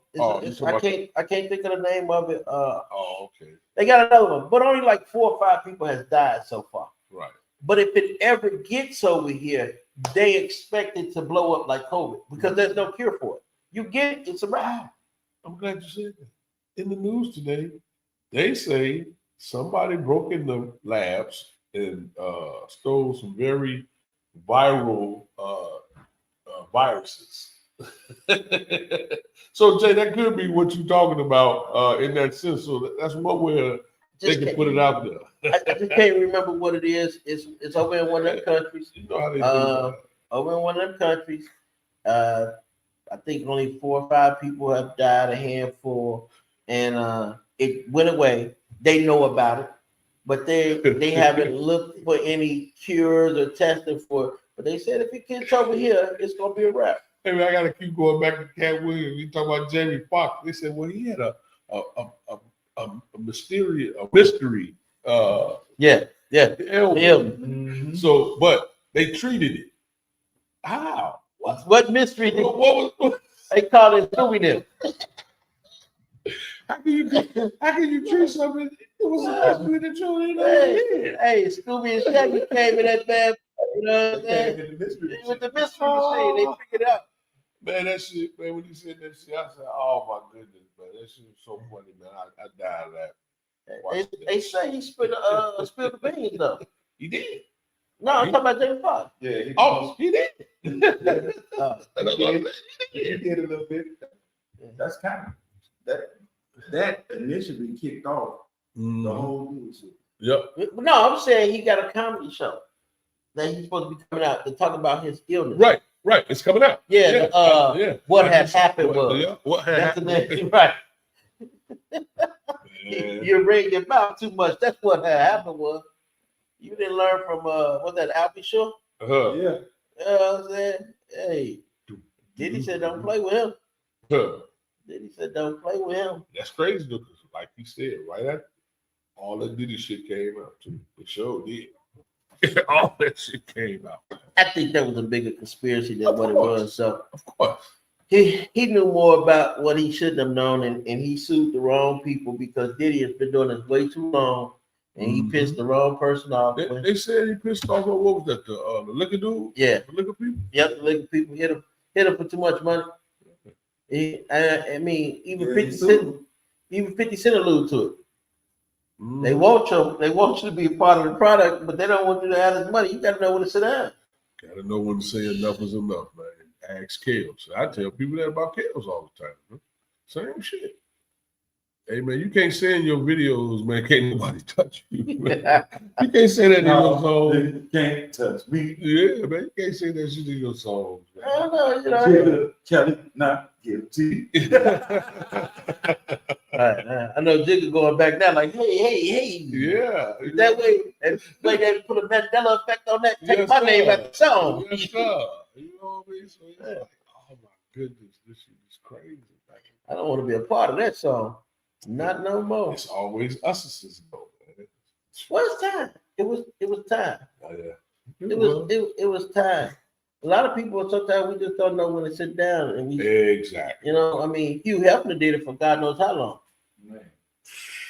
I can't think of the name of it. Okay. They got another one, but only like 4 or 5 people has died so far. Right. But if it ever gets over here, they expect it to blow up like COVID because there's no cure for it. You get it, it's a wrap. I'm glad you said that. In the news today, they say somebody broke in the labs and stole some very viral viruses. So, Jay, that could be what you're talking about in that sense. So that's what they can put it out there. I just can't remember what it is. It's over in one of them countries. You know how they do that. Over in one of them countries. I think only 4 or 5 people have died, a handful, and it went away. They know about it, but they haven't looked for any cures or testing for it. But they said if it gets over here, it's gonna be a wrap. Hey man, I gotta keep going back to Cat Williams. We talk about Jamie Foxx. They said, well, he had a mystery. Yeah. Mm-hmm. So, but they treated it. How? What mystery? What they call it Scooby-Doo. How can you treat something? It was supposed to be the children. Hey, Scooby and Shaggy came in that bad. You know what I'm saying? With the mystery machine, they figured it out. Man, that shit, man, when you said that shit, I said, oh my goodness, man. That shit was so funny, man. I died laughing. They say he spilled the beans, though. He did. No, I'm talking about Jamie Foxx. Yeah, He did. he did a little bit. That's kind of that initially kicked off the whole bullshit. Yep. No, I'm saying he got a comedy show that he's supposed to be coming out to talk about his illness. Right. It's coming out. Yeah. What had happened was. Yeah. What had That's happened? the name, right? Yeah. You read your mouth too much. That's what had happened was. You didn't learn from what's that Albie show? Uh-huh. Yeah. You know what I'm saying? Hey, Diddy said don't play with him. Diddy said don't play with him. That's crazy though, because like he said, right after all that Diddy shit came out too. The show did. All that shit came out. I think that was a bigger conspiracy than what it was. So of course. He knew more about what he shouldn't have known, and he sued the wrong people because Diddy has been doing this way too long, and he pissed the wrong person off. They said he pissed off. What was that? The liquor dude? Yeah, the liquor people. Yep, the liquor people hit him for too much money. I mean, even 50 Cent alluded to it. They want you to be a part of the product, but they don't want you to have this money. You got to know when to sit down. Got to know when to say enough is enough, man. Ask Kales. I tell people that about Kales all the time. Man. Same shit. Hey man, you can't say in your videos, man, can't nobody touch you. Man. You can't say that in your songs. You can't touch me. Yeah, man, you can't say that shit in your songs. Man. I don't know, Kelly, not guilty. I know Jigga going back now, like, hey. Yeah. That way they put a Mandela effect on that. Take my name at the song. Yes, sir. You know what I mean? So it's like, oh my goodness, this shit is crazy. Man. I don't want to be a part of that song. Not no more. It's always us though, man. Well, it's time. It was time. Oh, yeah. It was time. A lot of people sometimes we just don't know when to sit down and we Exactly. You know, I mean, Hugh Hefner did it for God knows how long. Man.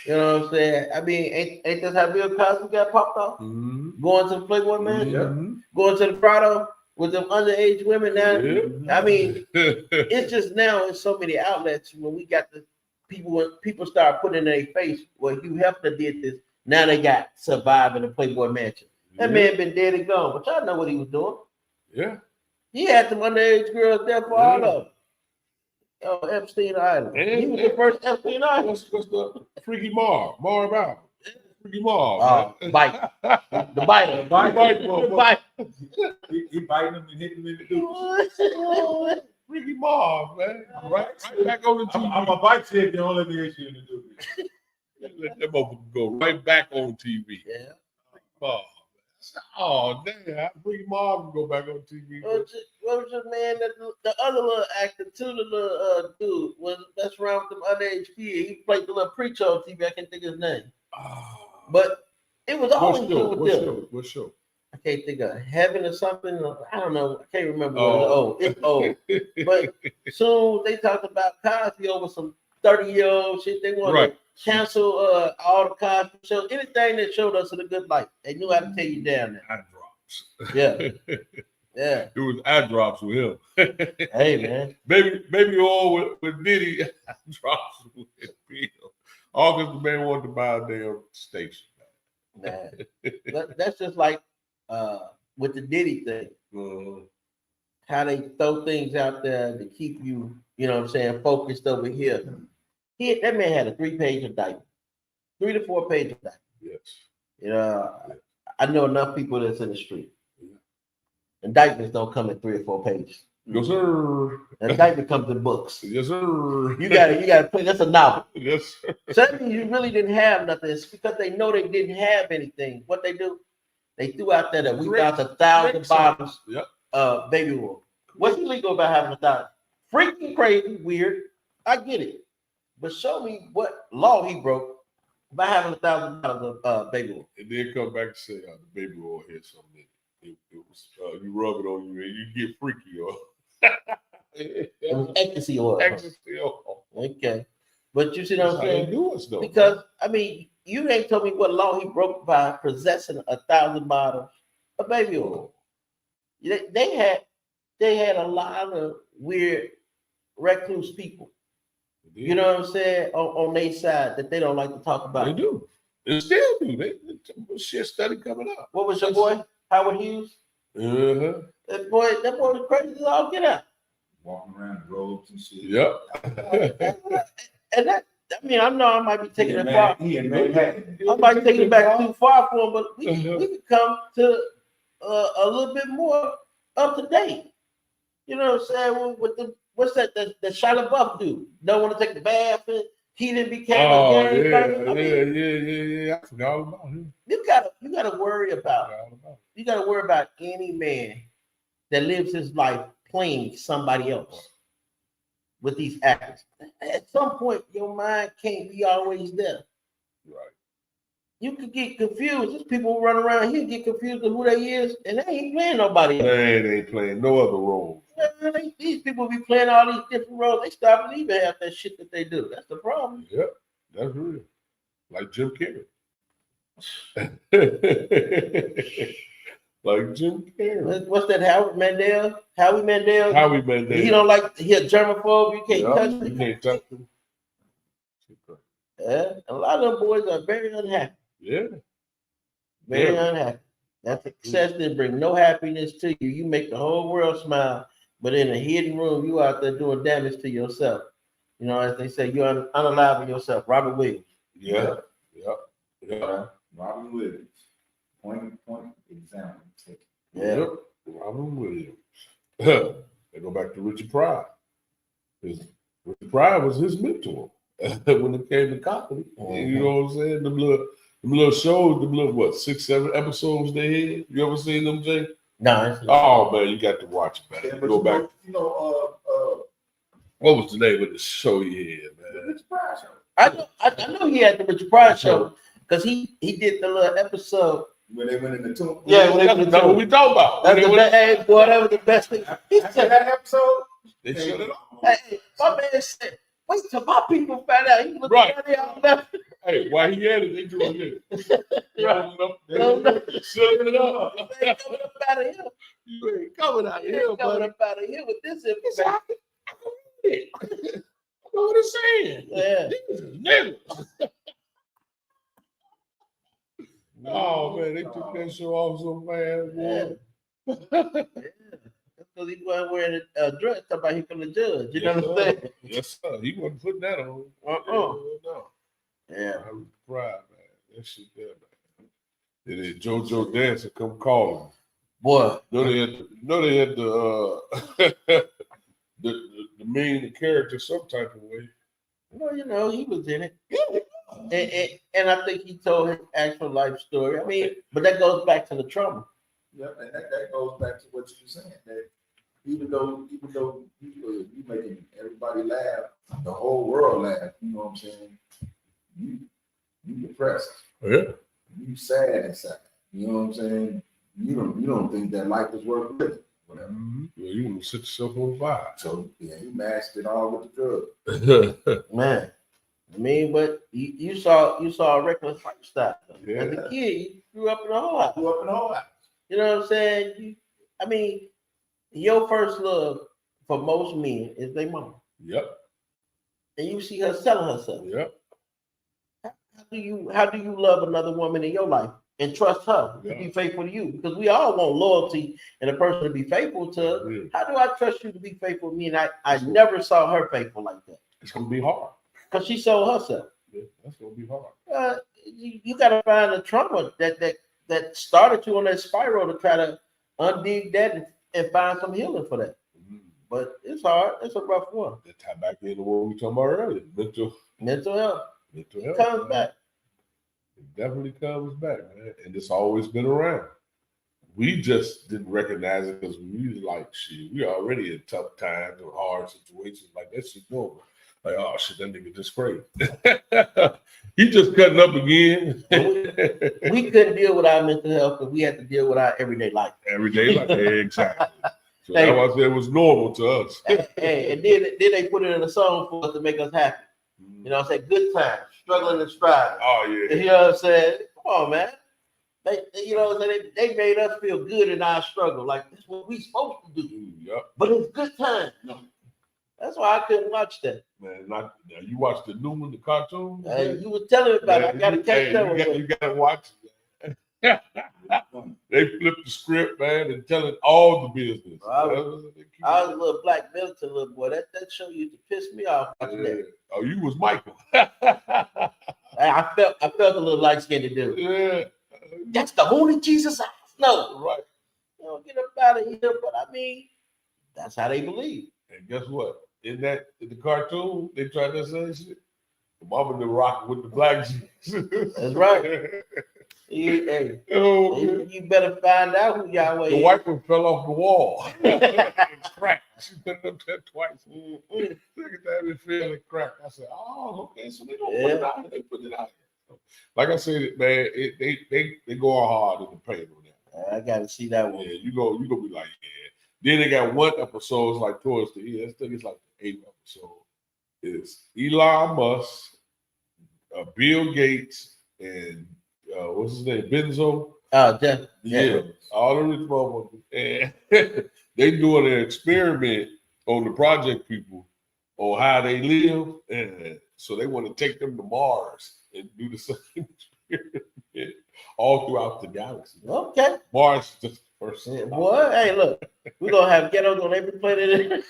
You know what I'm saying? I mean, ain't this how Bill Cosby got popped off? Going to the Playboy Mansion, going to the Prado with them underage women now. Yeah. I mean, it's just now in so many outlets when we got the people when people start putting in their face, well, Hugh Hefner did this. Now they got Survive in the Playboy Mansion. That man been dead and gone, but y'all know what he was doing. Yeah. He had some underage girls there for all of them. Oh, Epstein Island. He was the first Epstein Island. What's the Freaky Marv album? Freaky Marv. Bite. The biter. Bite. He biting him and hitting him in the dookie. Freaky Marv, man. Right back on the TV. I'm a bite shit, don't let me hit you in the dookie. Let that motherfucker go right back on TV. Yeah. Oh, damn. Freaky Marv can go back on TV. What was your man? The other little actor, too, the little dude, was that's around with them underage kids. He played the little preacher on TV. I can't think of his name. But it was always good with them. What show? I can't think of Heaven or something. I don't know. I can't remember. It's old. But soon they talked about Cosby over some 30-year-old shit. They wanted to cancel all the Cosby shows. Anything that showed us in a good light. They knew how to take you down there. Eye drops. Yeah. Yeah. It was eye drops with him. Hey, man. Maybe all with Diddy, eye drops with Bill. All because the man wanted to buy a damn station. Man. That's just like with the Diddy thing. How they throw things out there to keep you, you know what I'm saying, focused over here. That man had a 3-page indictment. 3 to 4 page indictment. Yes. You know, I know enough people that's in the street. Indictments don't come in 3 or 4 pages. Yes, sir. Indictment comes in books. Yes, sir. You gotta play. That's a novel. Yes, sir. So that means you really didn't have nothing. It's because they know they didn't have anything. What they do, they threw out there that we found 1,000 bottles of baby oil. What's illegal about having 1,000? Freaking crazy, weird. I get it. But show me what law he broke by having 1,000 bottles of baby oil. And then come back and say, the baby oil had something in it. It was you rub it on you and you get freaky. It was ecstasy oil. Ecstasy oil. Okay. But you see what I'm That's how they saying? do us, though. Because I mean, you ain't told me what law he broke by possessing 1,000 bottles of baby oil. They had a lot of weird recluse people. You know what I'm saying? On their side that they don't like to talk about. They do. They still do. They shit study coming up. What was your boy? Howard Hughes? Uh-huh. That boy was crazy as all get out. Walking around in robes and shit. Yep. And that, I mean, I know I might be taking it far. He in Manhattan. I might take it back too far for him, but we could come to a little bit more up to date. You know what I'm saying? With the what's that? The Shia LaBeouf dude don't want to take the bath, and he didn't became a gang banger. Yeah. I forgot all about him. You gotta worry about any man that lives his life playing somebody else with these actors. At some point, your mind can't be always there. Right. You could get confused. There's people who run around here get confused with who they is, and they ain't playing nobody else. They ain't playing no other role. These people be playing all these different roles. They stop believing half that shit that they do. That's the problem. Yep, that's real. Like Jim Carrey. Like Jim Carrey. What's that? Howie Mandel. Howie Mandel. He don't like. He a germaphobe. You can't touch him. You can't touch him. Yeah, a lot of them boys are very unhappy. Yeah. Very unhappy. That success didn't bring no happiness to you. You make the whole world smile, but in a hidden room, you out there doing damage to yourself. You know, as they say, you're unaliving yourself. Robert Williams. Yeah. Robin Williams. Point example. Yeah. Yep. Robin Williams. They go back to Richard Pryor. Richard Pryor was his mentor when it came to comedy. You know what I'm saying? Them little shows, them little 6-7 episodes they had. You ever seen them, Jay? No. Oh man, you got to watch it, man. Yeah, Go back. What was the name of the show he had, man? Richard Pryor show. I know he had the Richard Pryor show because he did the little episode. When they went in the tomb. Yeah, when they went in the That's what tomb. we talking about. Hey, boy, that was the best thing. He After said, that episode, They shut it off. hey, my man said, wait till my people find out. He was Right. all left. Hey, why he had it, they doing it. Right. Shut it up. You ain't coming up out of here. You ain't coming out You here, ain't coming buddy. up out of here with this I information. know what it's saying. Yeah. These is niggas. Oh man, they took that show off so fast, boy. That's because he wasn't wearing a dress. Talking about he from the judge. You know what I'm saying? Yes, sir. He wasn't putting that on. No. Yeah. I was proud, man. That shit there, man. And then JoJo Dancer come calling. Boy. They had the main character some type of way. Well, you know, he was in it. And I think he told his actual life story. I mean, but that goes back to the trauma. Yep, and that goes back to what you were saying, that even though you making everybody laugh, the whole world laugh, you know what I'm saying? You depressed. Yeah. You sad inside. You know what I'm saying? You don't think that life is worth living. Whatever. Mm-hmm. Well, you can set yourself on fire. So yeah, he masked it all with the drug. Man. I mean, but you saw a reckless lifestyle. Yeah. As a kid, you grew up in a whole house. Grew up in the whole house. You know what I'm saying? Your first love for most men is their mama. Yep. And you see her selling herself. Yep. How do you love another woman in your life and trust her to be faithful to you? Because we all want loyalty and a person to be faithful to. Yeah. How do I trust you to be faithful to me? And I never saw her faithful like that. It's gonna be hard. Because she sold herself. Yeah, that's gonna be hard. You got to find the trauma that started you on that spiral to try to undig that and find some healing for that. Mm-hmm. But it's hard. It's a rough one. That tie back into what we talking about earlier. Mental health. Mental health Comes man. back. It definitely comes back, man. And it's always been around. We just didn't recognize it because we was like, shit, we already in tough times or hard situations like that shit normal. Like, oh shit, that nigga just crazy. He just cutting up again. We couldn't deal with our mental health because we had to deal with our everyday life. Everyday life. Exactly. So Hey. that's why I said it was normal to us. Hey, and then they put it in a song for us to make us happy. You know what I'm saying? Good times, struggling and striving. Oh yeah. You know what I'm saying? Come on, man. You know what I'm saying? They made us feel good in our struggle. Like, this is what we supposed to do. Yep. But it's good times. No. That's why I couldn't watch that. Man, now you watched the new one, the cartoon? You was telling me about it. I Man, got to catch up with it. you gotta watch it. They flipped the script, man, and telling all the business. I was a little black militant little boy. That show used to piss me off. That. Oh, you was Michael. I felt a little light-skinned dude. Yeah. That's the only Jesus I know. Right. You know, get up out of here. But I mean, that's how they believe. And guess what? In the cartoon, they tried that same shit. The mama been rocking with the black Jesus. That's right. You better find out who Yahweh is. The white one fell off the wall. It's cracked. She put it up there twice. Look at that, it fell and cracked. I said, oh, okay, so they don't put it out. They put it out. Like I said, man, they go hard in the paint on that. I gotta see that one. Yeah, you gonna be like, yeah. Then they got one episode, it's like towards the end. I think it's like the 8th episode. It's Elon Musk, Bill Gates, and what's his name? Benzo. Oh, definitely. Yeah, all the rich motherfuckers. And they doing an experiment on the project people on how they live. And so they want to take them to Mars and do the same experiment all throughout the galaxy. Okay. Mars is just the first. Yeah, boy, hey, look, we're going to have ghettos on every planet in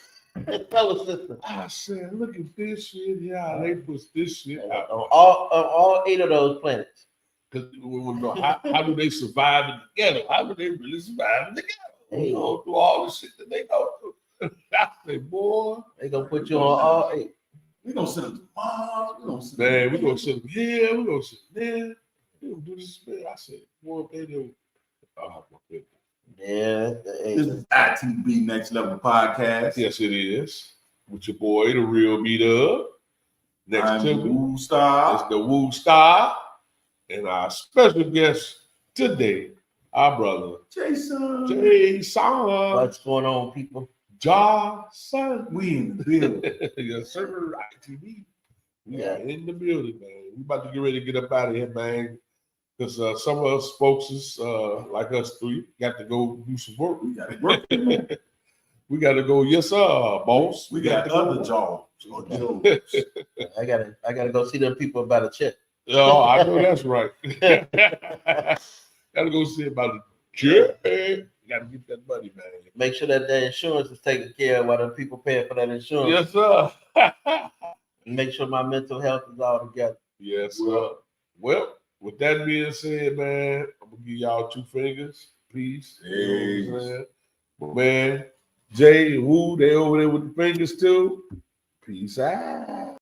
the solar system. I said, look at this shit. Yeah, they put this shit out. On all 8 of those planets. Because how do they survive in the ghetto? How do they really survive in the ghetto? Hey. You know, through all the shit that they go through. I say, boy, They're going to put you on all 8. We gonna send them to Mars. We gonna send man, we gonna sit here, we gonna sit there, we gonna do this. Man. I said, boy, they do. Oh, my goodness. Yeah. This is I.T.B Next Level Podcast. Yes, it is. With your boy, the real meet up. Next I'm to the me Woo Star. is the Woo Star. And our special guest today, our brother, Jason. What's going on, people? Johnson. We in the building. Yes, sir. I.T.B. We Yeah. are in the building, man. We about to get ready to get up out of here, man. Because some of us folks is like us three got to go do some work. We got to work. We got to go, yes, sir, boss. We got to other go. jobs. I gotta go see them people about a check. Oh, I know that's right. Got to go see about the check. Got to get that money, man. Make sure that the insurance is taken care of while the people paying for that insurance. Yes, sir. And make sure my mental health is all together. Yes, sir. Well, with that being said, man, I'm gonna give y'all 2 fingers. Peace. You know what I'm saying? But man, Jay, Woo, they over there with the fingers too. Peace out.